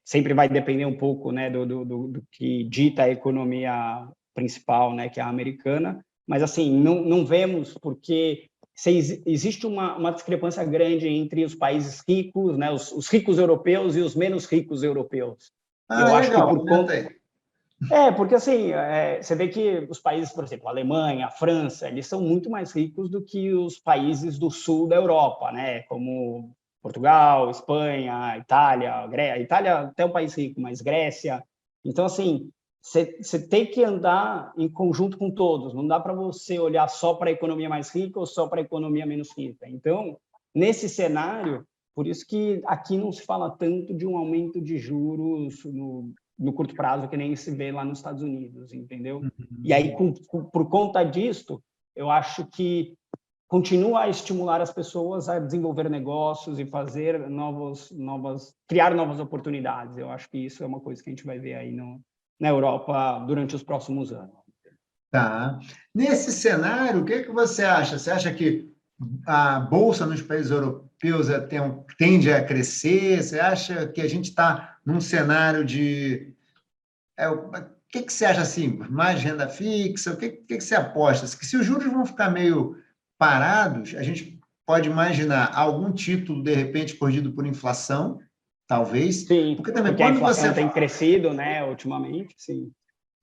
sempre vai depender um pouco, né, do que dita a economia principal, né, que é a americana. Mas, assim, não vemos porque existe uma discrepância grande entre os países ricos, né, os ricos europeus e os menos ricos europeus. Eu acho que por conta... porque assim, você vê que os países, por exemplo, a Alemanha, a França, eles são muito mais ricos do que os países do sul da Europa, né? Como Portugal, Espanha, Itália, Grécia. Itália até é um país rico, mas Grécia. Então, assim, você tem que andar em conjunto com todos. Não dá para você olhar só para a economia mais rica ou só para a economia menos rica. Então, nesse cenário, por isso que aqui não se fala tanto de um aumento de juros no curto prazo, que nem se vê lá nos Estados Unidos, entendeu? E aí, por conta disto, eu acho que continua a estimular as pessoas a desenvolver negócios e fazer criar novas oportunidades. Eu acho que isso é uma coisa que a gente vai ver aí na Europa durante os próximos anos. Tá. Nesse cenário, o que você acha? Você acha que a bolsa nos países europeus tende a crescer? Você acha que a gente está num cenário de... o que você acha assim? Mais renda fixa? O que você aposta? Se os juros vão ficar meio parados, a gente pode imaginar algum título, de repente, corrigido por inflação, talvez. Sim, porque a inflação tem crescido, né, ultimamente, sim.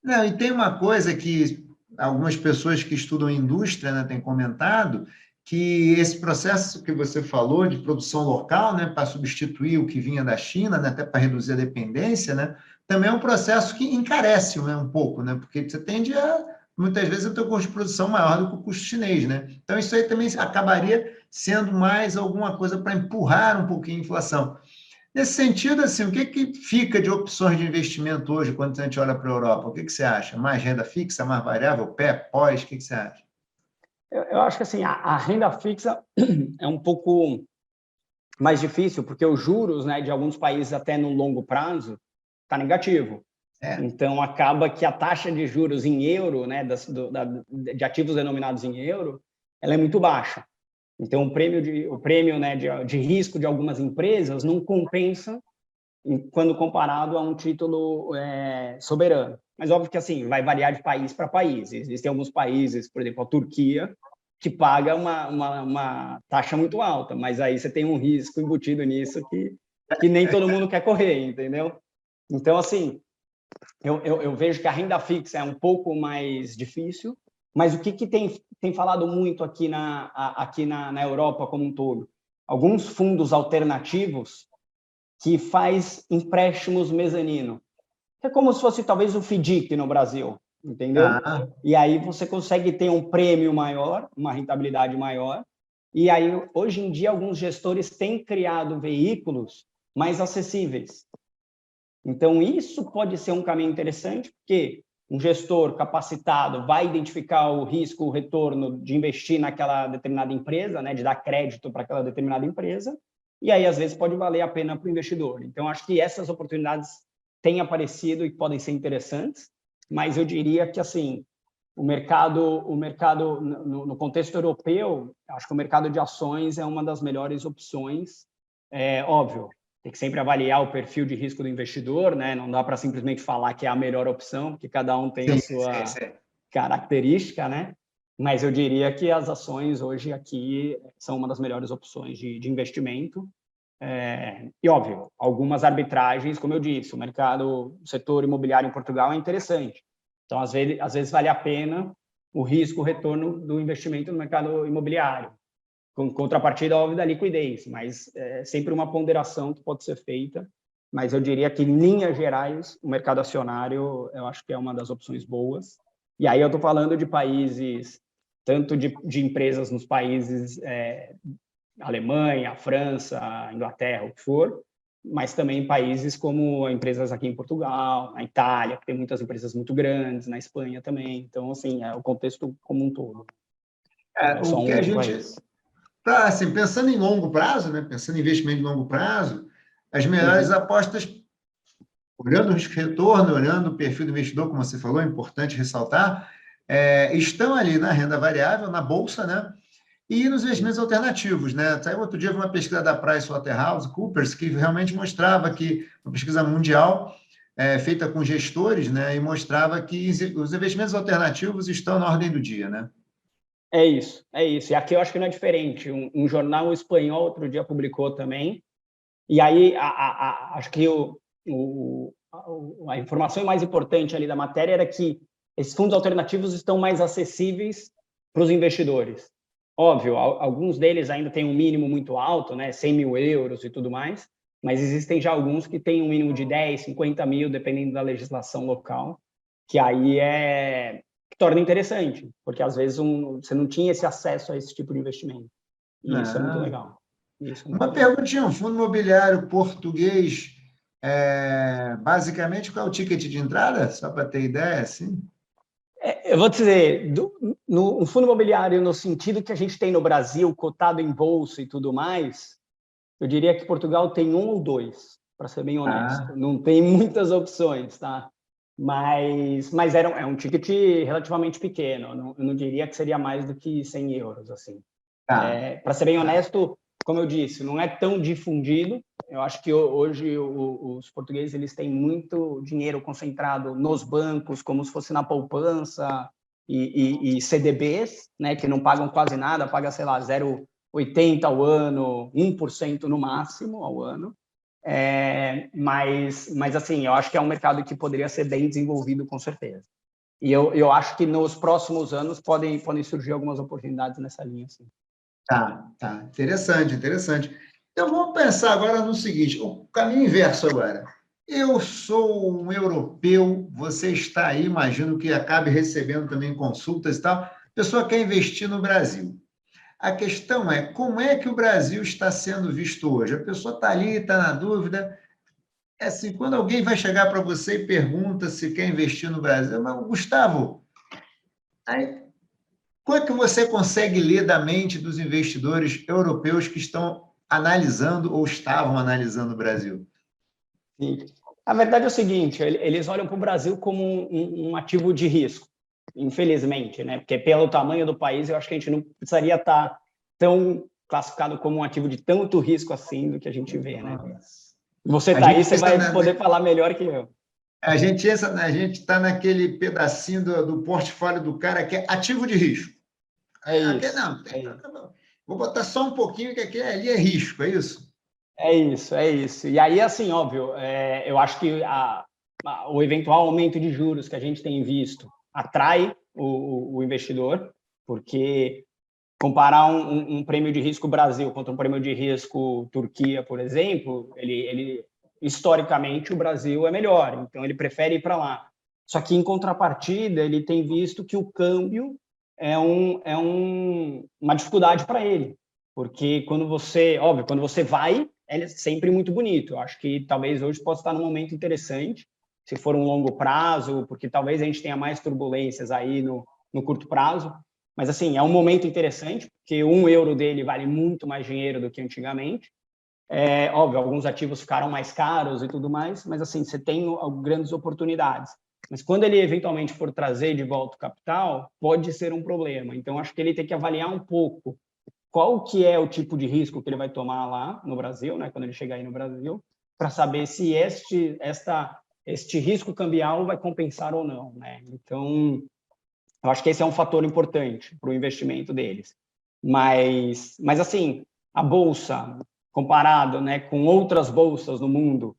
Não, e tem uma coisa que algumas pessoas que estudam indústria, né, têm comentado, que esse processo que você falou de produção local, né, para substituir o que vinha da China, né, até para reduzir a dependência, né, também é um processo que encarece, né, um pouco, né, porque você tende a, muitas vezes, o teu custo de produção maior do que o custo chinês, né? Então, isso aí também acabaria sendo mais alguma coisa para empurrar um pouquinho a inflação. Nesse sentido, assim, o que fica de opções de investimento hoje quando a gente olha para a Europa? O que você acha? Mais renda fixa, mais variável, pós? O que você acha? Eu acho que assim, a renda fixa é um pouco mais difícil, porque os juros, né, de alguns países até no longo prazo está negativo. Então, acaba que a taxa de juros em euro, né, de ativos denominados em euro, ela é muito baixa. Então, o prêmio né, de risco de algumas empresas não compensa quando comparado a um título soberano. Mas, óbvio que assim, vai variar de país para país. Existem alguns países, por exemplo, a Turquia, que paga uma taxa muito alta, mas aí você tem um risco embutido nisso que nem todo mundo quer correr, entendeu? Então, assim, eu vejo que a renda fixa é um pouco mais difícil, mas o que tem falado muito aqui na Europa como um todo? Alguns fundos alternativos que faz empréstimos mezanino. É como se fosse talvez o FDIC no Brasil, entendeu? E aí você consegue ter um prêmio maior, uma rentabilidade maior, e aí hoje em dia alguns gestores têm criado veículos mais acessíveis. Então, isso pode ser um caminho interessante, porque um gestor capacitado vai identificar o risco, o retorno de investir naquela determinada empresa, né, de dar crédito para aquela determinada empresa, e aí, às vezes, pode valer a pena para o investidor. Então, acho que essas oportunidades têm aparecido e podem ser interessantes, mas eu diria que, assim, o mercado no contexto europeu, acho que o mercado de ações é uma das melhores opções. Óbvio, tem que sempre avaliar o perfil de risco do investidor, né? Não dá para simplesmente falar que é a melhor opção, porque cada um tem a sua característica, né? Mas eu diria que as ações hoje aqui são uma das melhores opções de investimento. E, óbvio, algumas arbitragens, como eu disse, o setor imobiliário em Portugal é interessante. Então, às vezes vale a pena o risco, o retorno do investimento no mercado imobiliário. Com contrapartida, óbvio, da liquidez, mas é sempre uma ponderação que pode ser feita. Mas eu diria que, em linhas gerais, o mercado acionário, eu acho que é uma das opções boas. E aí eu estou falando de países, tanto de empresas nos países Alemanha, França, Inglaterra, o que for, mas também países como empresas aqui em Portugal, na Itália, que tem muitas empresas muito grandes, na Espanha também. Então, assim, é o contexto como um todo. É só O que um a único gente país. tá assim, pensando em longo prazo, né? Pensando em investimento de longo prazo, as melhores apostas, olhando o risco-retorno, olhando o perfil do investidor, como você falou, é importante ressaltar, estão ali na renda variável, na bolsa, né? E nos investimentos alternativos, né? Saiu outro dia uma pesquisa da PricewaterhouseCoopers que realmente mostrava que, uma pesquisa mundial, feita com gestores, né? E mostrava que os investimentos alternativos estão na ordem do dia, né? É isso, é isso. E aqui eu acho que não é diferente. Um jornal espanhol outro dia publicou também. E aí acho que a informação mais importante ali da matéria era que esses fundos alternativos estão mais acessíveis para os investidores. Óbvio, alguns deles ainda têm um mínimo muito alto, né, 100 mil euros e tudo mais, mas existem já alguns que têm um mínimo de 10, 50 mil, dependendo da legislação local, que aí que torna interessante, porque às vezes você não tinha esse acesso a esse tipo de investimento. E isso é muito legal. Uma perguntinha, um fundo imobiliário português, basicamente, qual é o ticket de entrada? Só para ter ideia, assim? Eu vou dizer, um fundo imobiliário no sentido que a gente tem no Brasil, cotado em bolsa e tudo mais, eu diria que Portugal tem um ou dois, para ser bem honesto. Não tem muitas opções, tá? Mas é um ticket relativamente pequeno. Eu não diria que seria mais do que 100 euros, assim. Para ser bem honesto, como eu disse, não é tão difundido. Eu acho que hoje os portugueses eles têm muito dinheiro concentrado nos bancos, como se fosse na poupança e CDBs, né, que não pagam quase nada, paga, sei lá, 0,80 ao ano, 1% no máximo ao ano. Mas, assim, eu acho que é um mercado que poderia ser bem desenvolvido, com certeza. E eu acho que nos próximos anos podem surgir algumas oportunidades nessa linha, assim. Tá. Interessante, interessante. Então, vamos pensar agora no seguinte, o caminho inverso agora. Eu sou um europeu, você está aí, imagino que acabe recebendo também consultas e tal. A pessoa quer investir no Brasil. A questão é, como é que o Brasil está sendo visto hoje? A pessoa está ali, está na dúvida. É assim, quando alguém vai chegar para você e pergunta se quer investir no Brasil, mas, Gustavo, aí Como é que você consegue ler da mente dos investidores europeus que estão analisando ou estavam analisando o Brasil? Sim. A verdade é o seguinte, eles olham para o Brasil como um ativo de risco, infelizmente, né? Porque pelo tamanho do país, eu acho que a gente não precisaria estar tão classificado como um ativo de tanto risco assim do que a gente vê, né? Você A está aí, gente você está vai poder falar melhor que eu. a gente está naquele pedacinho do portfólio do cara que é ativo de risco. É Aqui, isso, não, é isso. vou botar só um pouquinho que ali é risco, é isso? É isso, é isso. E aí, assim, óbvio, eu acho que o eventual aumento de juros que a gente tem visto atrai o investidor, porque comparar um prêmio de risco Brasil contra um prêmio de risco Turquia, por exemplo, historicamente o Brasil é melhor, então ele prefere ir para lá. Só que, em contrapartida, ele tem visto que o câmbio uma dificuldade para ele, porque quando você vai, é sempre muito bonito. Eu acho que talvez hoje possa estar num momento interessante, se for um longo prazo, porque talvez a gente tenha mais turbulências aí no curto prazo. Mas, assim, é um momento interessante, porque €1 dele vale muito mais dinheiro do que antigamente. Óbvio, alguns ativos ficaram mais caros e tudo mais, mas, assim, você tem grandes oportunidades. Mas quando ele eventualmente for trazer de volta o capital, pode ser um problema. Então, acho que ele tem que avaliar um pouco qual que é o tipo de risco que ele vai tomar lá no Brasil, né, quando ele chegar aí no Brasil, para saber se este risco cambial vai compensar ou não, né? Então, eu acho que esse é um fator importante para o investimento deles. Mas assim, a bolsa, comparado, né, com outras bolsas no mundo,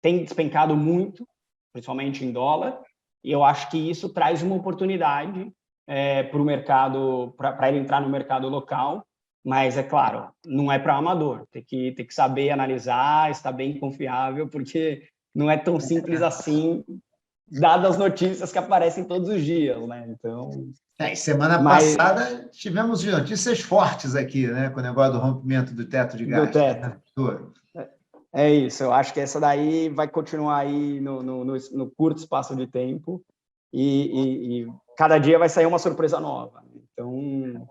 tem despencado muito, principalmente em dólar, e eu acho que isso traz uma oportunidade para o mercado, para ele entrar no mercado local, mas é claro, não é para amador, tem que saber analisar, estar bem confiável, porque não é tão simples assim, dadas as notícias que aparecem todos os dias, né? Então, Semana mas passada tivemos notícias fortes aqui, né, com o negócio do rompimento do teto de do gastos, teto. né? É isso, eu acho que essa daí vai continuar aí no curto espaço de tempo e cada dia vai sair uma surpresa nova. Então,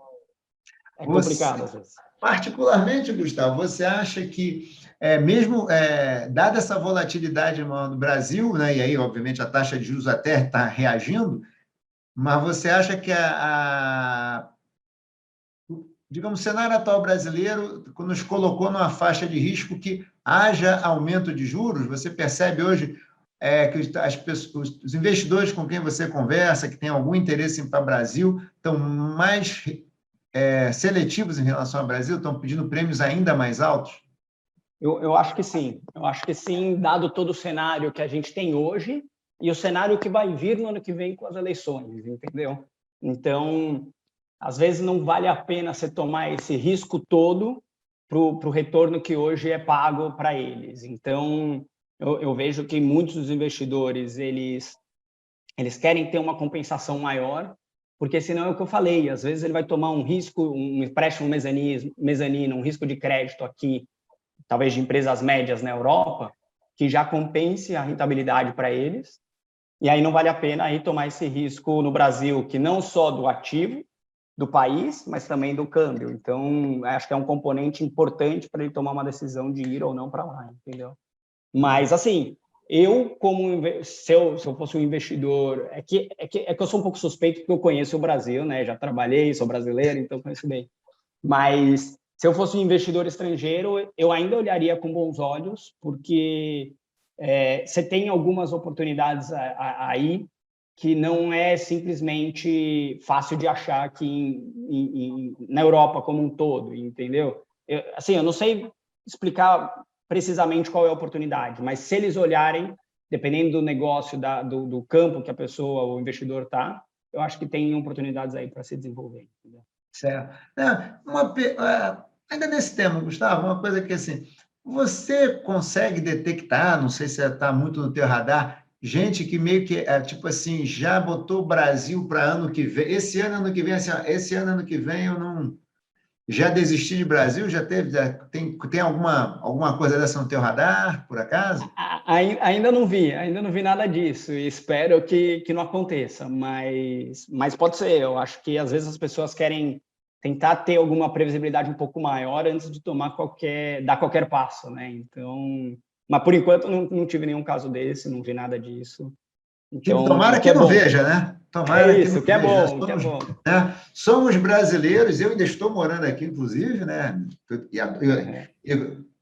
é complicado às vezes. Particularmente, Gustavo, você acha que, mesmo dada essa volatilidade no Brasil, né, e aí, obviamente, a taxa de juros até está reagindo, mas você acha que digamos, o cenário atual brasileiro nos colocou numa faixa de risco que haja aumento de juros? Você percebe hoje que os investidores com quem você conversa, que têm algum interesse em ir para o Brasil, estão mais seletivos em relação ao Brasil, estão pedindo prêmios ainda mais altos? Eu acho que sim, dado todo o cenário que a gente tem hoje e o cenário que vai vir no ano que vem com as eleições, entendeu? Então, às vezes não vale a pena você tomar esse risco todo para o retorno que hoje é pago para eles. Então, eu vejo que muitos dos investidores, eles querem ter uma compensação maior, porque senão é o que eu falei, às vezes ele vai tomar um risco, um empréstimo mezanino, um risco de crédito aqui, talvez de empresas médias na Europa, que já compense a rentabilidade para eles, e aí não vale a pena aí tomar esse risco no Brasil, que não só do ativo do país, mas também do câmbio. Então, acho que é um componente importante para ele tomar uma decisão de ir ou não para lá, entendeu? Mas, assim, se eu fosse um investidor, é que eu sou um pouco suspeito porque eu conheço o Brasil, né? Já trabalhei, sou brasileiro, então conheço bem. Mas se eu fosse um investidor estrangeiro, eu ainda olharia com bons olhos, porque você tem algumas oportunidades aí que não é simplesmente fácil de achar aqui na Europa como um todo, entendeu? Eu não sei explicar precisamente qual é a oportunidade, mas se eles olharem, dependendo do negócio, do campo que a pessoa, o investidor está, eu acho que tem oportunidades aí para se desenvolver. Entendeu? Certo. Ainda nesse tema, Gustavo, uma coisa que assim, você consegue detectar, não sei se está muito no teu radar, gente que meio que, tipo assim, já botou o Brasil para ano que vem, esse ano, ano que vem, assim, esse ano que vem eu Já desistir de Brasil? Tem alguma coisa dessa no teu radar, por acaso? Ainda não vi nada disso e espero que não aconteça, mas pode ser. Eu acho que às vezes as pessoas querem tentar ter alguma previsibilidade um pouco maior antes de dar qualquer passo, né? Então, mas por enquanto não tive nenhum caso desse, não vi nada disso. Então, o Tomara que que é não bom. veja, né? É Tomara que isso, não o que é veja. bom, o que é bom. Né? Somos brasileiros, eu ainda estou morando aqui, inclusive, né?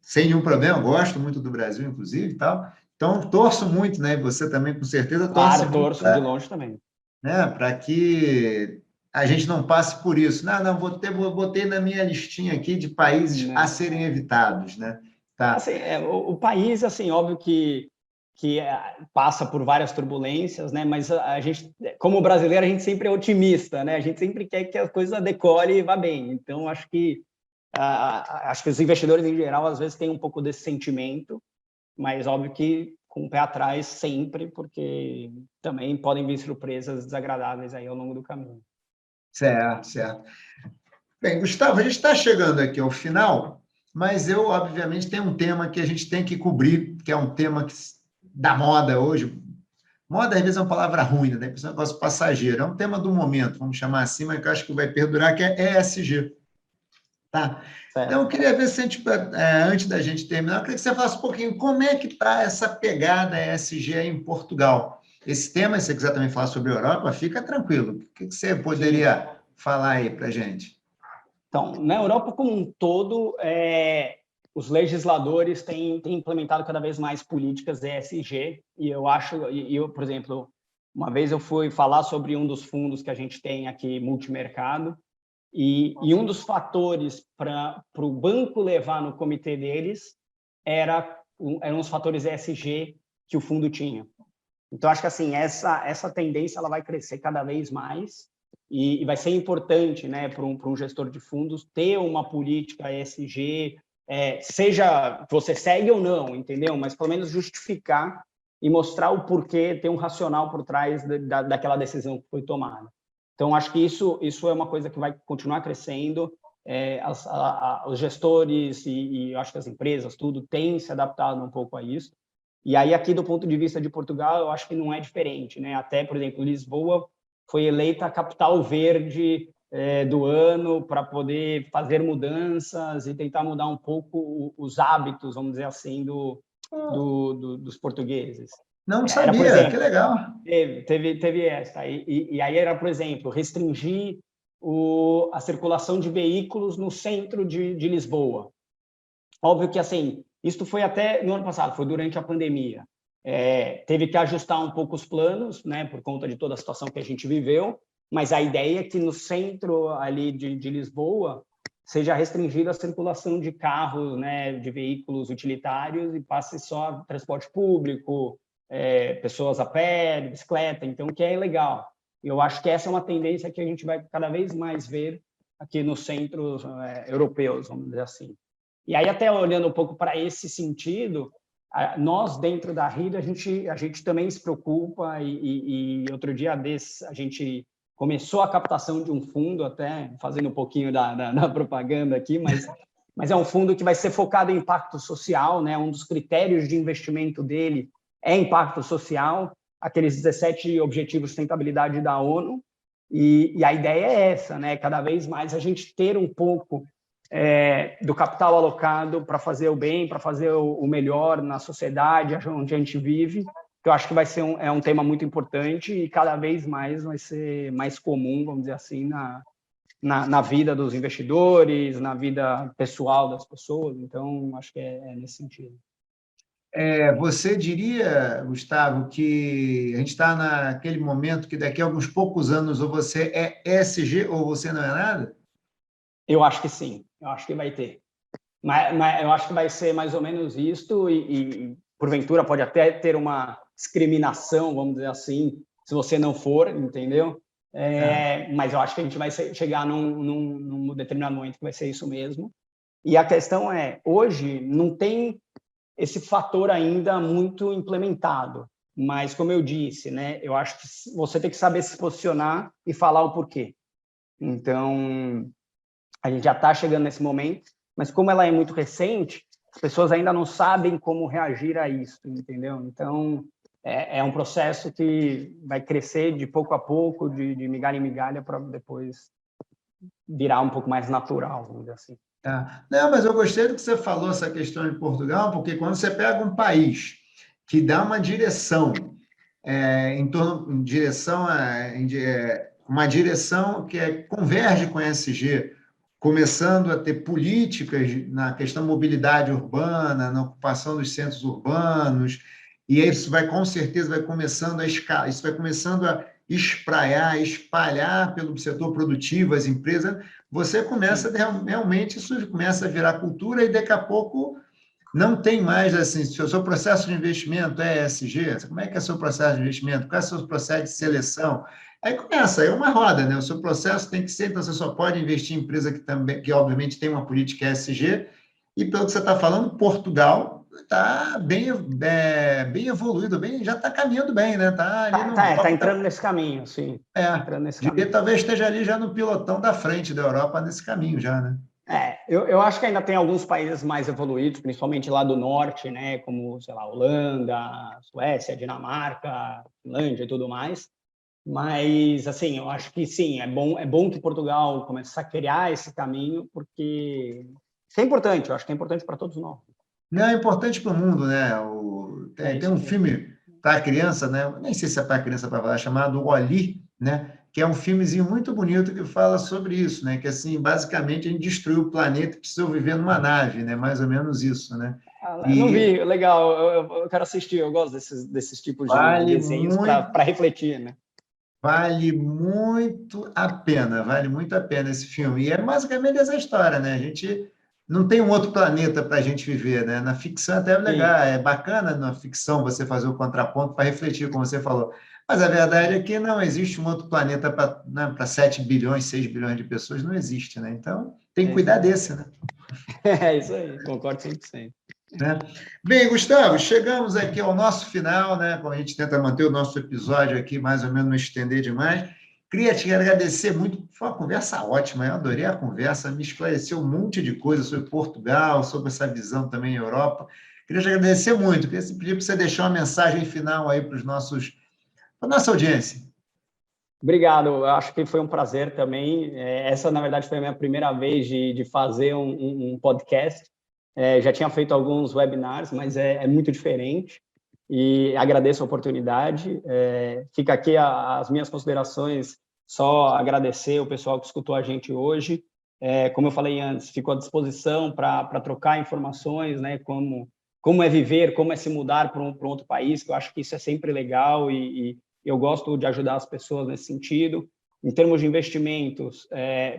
Sem nenhum problema, gosto muito do Brasil, inclusive, e tal. Então, torço muito, né? E você também, com certeza, torce Claro, muito, torço de longe também. né? Para que a gente não passe por isso. Não, botei na minha listinha aqui de países a Não. serem evitados, né? Tá. Assim, o país, assim, óbvio que passa por várias turbulências, né? Mas a gente, como brasileiro, a gente sempre é otimista, né? A gente sempre quer que a coisa decore e vá bem. Então, acho que os investidores em geral às vezes têm um pouco desse sentimento, mas óbvio que com o pé atrás sempre, porque também podem vir surpresas desagradáveis aí ao longo do caminho. Certo, certo. Bem, Gustavo, a gente está chegando aqui ao final, mas eu, obviamente, tenho um tema que a gente tem que cobrir, que é um tema da moda hoje. Moda, às vezes, é uma palavra ruim, né? É um negócio passageiro. É um tema do momento, vamos chamar assim, mas que eu acho que vai perdurar, que é ESG. Tá? Então, eu Certo. queria ver se a gente, antes da gente terminar, eu queria que você falasse um pouquinho como é que está essa pegada ESG aí em Portugal. Esse tema, se você quiser também falar sobre a Europa, fica tranquilo. O que você Sim. poderia falar aí para a gente? Então, na Europa como um todo, os legisladores têm implementado cada vez mais políticas ESG, e por exemplo, uma vez eu fui falar sobre um dos fundos que a gente tem aqui, multimercado, e um dos fatores para o banco levar no comitê deles eram os fatores ESG que o fundo tinha. Então, acho que assim, essa tendência ela vai crescer cada vez mais e vai ser importante, né, para um gestor de fundos ter uma política ESG, seja você segue ou não, entendeu? Mas pelo menos justificar e mostrar o porquê, ter um racional por trás daquela decisão que foi tomada. Então, acho que isso é uma coisa que vai continuar crescendo. Os gestores e acho que as empresas, tudo, têm se adaptado um pouco a isso. E aí, aqui, do ponto de vista de Portugal, eu acho que não é diferente, né? Até, por exemplo, Lisboa foi eleita a capital verde do ano para poder fazer mudanças e tentar mudar um pouco os hábitos, vamos dizer assim, dos portugueses. Não Era, por sabia, que exemplo, legal. teve essa. E aí era, por exemplo, restringir a circulação de veículos no centro de Lisboa. Óbvio que, assim, isso foi até no ano passado, foi durante a pandemia. Teve que ajustar um pouco os planos, né, por conta de toda a situação que a gente viveu, mas a ideia é que no centro ali de Lisboa seja restringida a circulação de carros, né, de veículos utilitários e passe só transporte público, pessoas a pé, de bicicleta, então, que é legal. Eu acho que essa é uma tendência que a gente vai cada vez mais ver aqui nos centros europeus, vamos dizer assim. E aí, até olhando um pouco para esse sentido, nós, dentro da RID, a gente também se preocupa e outro dia desse, a gente começou a captação de um fundo, até fazendo um pouquinho da propaganda aqui, mas é um fundo que vai ser focado em impacto social, né? Um dos critérios de investimento dele é impacto social, aqueles 17 Objetivos de Sustentabilidade da ONU, e a ideia é essa, né? Cada vez mais a gente ter um pouco do capital alocado para fazer o bem, para fazer o melhor na sociedade onde a gente vive, que eu acho que vai ser um tema muito importante e cada vez mais vai ser mais comum, vamos dizer assim, na vida dos investidores, na vida pessoal das pessoas. Então, acho que é nesse sentido. Você diria, Gustavo, que a gente está naquele momento que daqui a alguns poucos anos ou você é ESG ou você não é nada? Eu acho que sim, eu acho que vai ter. Mas eu acho que vai ser mais ou menos isto e porventura pode até ter uma discriminação, vamos dizer assim, se você não for, entendeu? Mas eu acho que a gente vai chegar num determinado momento que vai ser isso mesmo. E a questão hoje não tem esse fator ainda muito implementado, mas como eu disse, né, eu acho que você tem que saber se posicionar e falar o porquê. Então, A gente já está chegando nesse momento, mas como ela é muito recente, as pessoas ainda não sabem como reagir a isso, entendeu? Então, é um processo que vai crescer de pouco a pouco, de migalha em migalha, para depois virar um pouco mais natural, vamos dizer assim. Não, mas eu gostei do que você falou, essa questão de Portugal, porque quando você pega um país que dá uma direção uma direção que converge com a ESG, começando a ter políticas na questão da mobilidade urbana, na ocupação dos centros urbanos, e isso vai, com certeza, vai começando a escalar, isso vai começando a espalhar pelo setor produtivo, as empresas, você começa realmente, isso começa a virar cultura e daqui a pouco não tem mais assim, se o seu processo de investimento é ESG, como é que é o seu processo de investimento? Qual é o seu processo de seleção? Aí começa, é uma roda, né? O seu processo tem que ser, então você só pode investir em empresa que obviamente tem uma política ESG, e pelo que você está falando, Portugal está bem evoluído, já está caminhando bem, né? Tá entrando nesse caminho, sim. Entrando nesse caminho. Talvez esteja ali já no pilotão da frente da Europa nesse caminho já, né? Eu acho que ainda tem alguns países mais evoluídos, principalmente lá do norte, né, como, sei lá, Holanda, Suécia, Dinamarca, Finlândia e tudo mais. Mas, assim, eu acho que sim, é bom que Portugal comece a criar esse caminho, porque isso é importante, eu acho que é importante para todos nós. Não, é importante para o mundo, né? Tem um filme para criança, né? Nem sei se é para criança para falar, chamado Wall-E, né? Que é um filmezinho muito bonito que fala sobre isso, né? Que, assim, basicamente, a gente destruiu o planeta e precisou viver numa nave, né? Mais ou menos isso, né? Não vi, legal, eu quero assistir, eu gosto desses tipos de desenhos para refletir, né? Vale muito a pena esse filme. E é basicamente essa história, né? A gente não tem um outro planeta para a gente viver, né? Na ficção até é legal, é bacana na ficção você fazer o contraponto para refletir, como você falou. Mas a verdade é que não existe um outro planeta para 7 bilhões, 6 bilhões de pessoas, não existe, né? Então, tem que cuidar desse, né? É isso aí, concordo 100%. Né? Bem, Gustavo, chegamos aqui ao nosso final, né? Como a gente tenta manter o nosso episódio aqui, mais ou menos não estender demais. Queria te agradecer muito, foi uma conversa ótima, eu adorei a conversa, me esclareceu um monte de coisas sobre Portugal, sobre essa visão também em Europa. Queria te agradecer muito, queria pedir para você deixar uma mensagem final aí para a nossa audiência. Obrigado, eu acho que foi um prazer também. Essa, na verdade, foi a minha primeira vez de fazer um podcast. Já tinha feito alguns webinars, mas é muito diferente e agradeço a oportunidade. Fica aqui as minhas considerações, só agradecer o pessoal que escutou a gente hoje. Como eu falei antes, fico à disposição para trocar informações, né, como é viver, como é se mudar para um outro país, que eu acho que isso é sempre legal e eu gosto de ajudar as pessoas nesse sentido. Em termos de investimentos,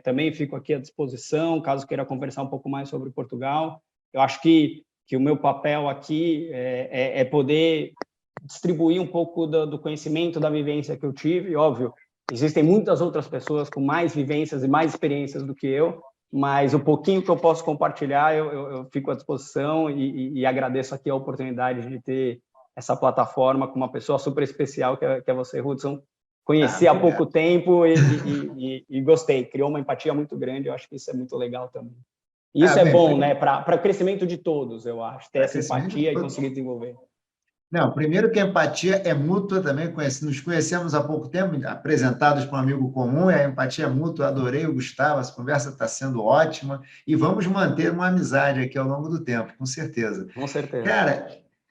também fico aqui à disposição, caso queira conversar um pouco mais sobre Portugal. Eu acho que o meu papel aqui é poder distribuir um pouco do conhecimento, da vivência que eu tive. Óbvio, existem muitas outras pessoas com mais vivências e mais experiências do que eu, mas o pouquinho que eu posso compartilhar, eu fico à disposição e agradeço aqui a oportunidade de ter essa plataforma com uma pessoa super especial, que é você, Hudson. Conheci há pouco tempo e gostei, criou uma empatia muito grande, eu acho que isso é muito legal também. Isso é bom, né? Para o crescimento de todos, eu acho, ter essa empatia e conseguir desenvolver. Não, primeiro que a empatia é mútua também, nos conhecemos há pouco tempo, apresentados por um amigo comum, a empatia é mútua, adorei o Gustavo, essa conversa está sendo ótima, e vamos manter uma amizade aqui ao longo do tempo, com certeza. Com certeza. Cara,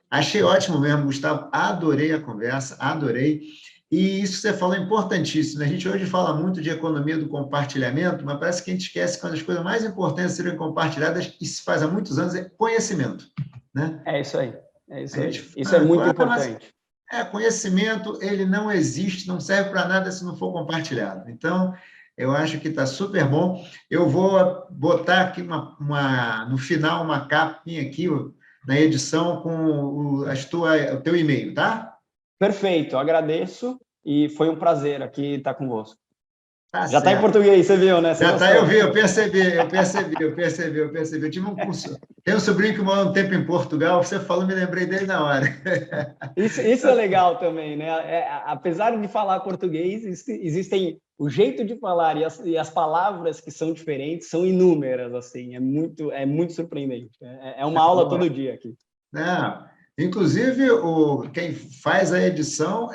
achei ótimo mesmo, Gustavo, adorei a conversa, adorei. E isso que você falou é importantíssimo. A gente hoje fala muito de economia do compartilhamento, mas parece que a gente esquece que uma das coisas mais importantes a serem compartilhadas, e se faz há muitos anos, é conhecimento. Né? É isso aí. Isso é muito importante. Conhecimento, ele não existe, não serve para nada se não for compartilhado. Então, eu acho que está super bom. Eu vou botar aqui no final uma capinha aqui na edição com o teu e-mail, tá? Perfeito, agradeço e foi um prazer aqui estar convosco. Já está em português, você viu, né? Já está, eu percebi. Eu tive um curso. Tem um sobrinho que mora um tempo em Portugal, você falou, me lembrei dele na hora. Isso é legal também, né? Apesar de falar português, existem o jeito de falar e as palavras que são diferentes são inúmeras, assim, é muito surpreendente. É uma aula todo dia aqui. Não. Inclusive, quem faz a edição,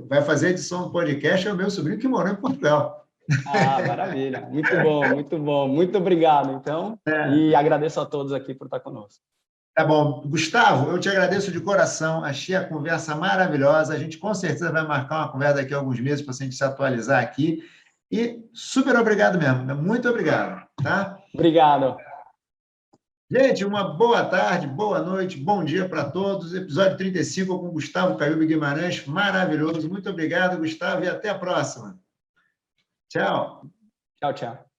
vai fazer a edição do podcast, é o meu sobrinho que morou em Portugal. Ah, maravilha. Muito bom, muito bom. Muito obrigado, então. E agradeço a todos aqui por estar conosco. Tá bom. Gustavo, eu te agradeço de coração. Achei a conversa maravilhosa. A gente com certeza vai marcar uma conversa daqui a alguns meses para a gente se atualizar aqui. E super obrigado mesmo. Muito obrigado. Tá? Obrigado. Gente, uma boa tarde, boa noite, bom dia para todos. Episódio 35 com Gustavo Caiubi Guimarães. Maravilhoso. Muito obrigado, Gustavo, e até a próxima. Tchau. Tchau, tchau.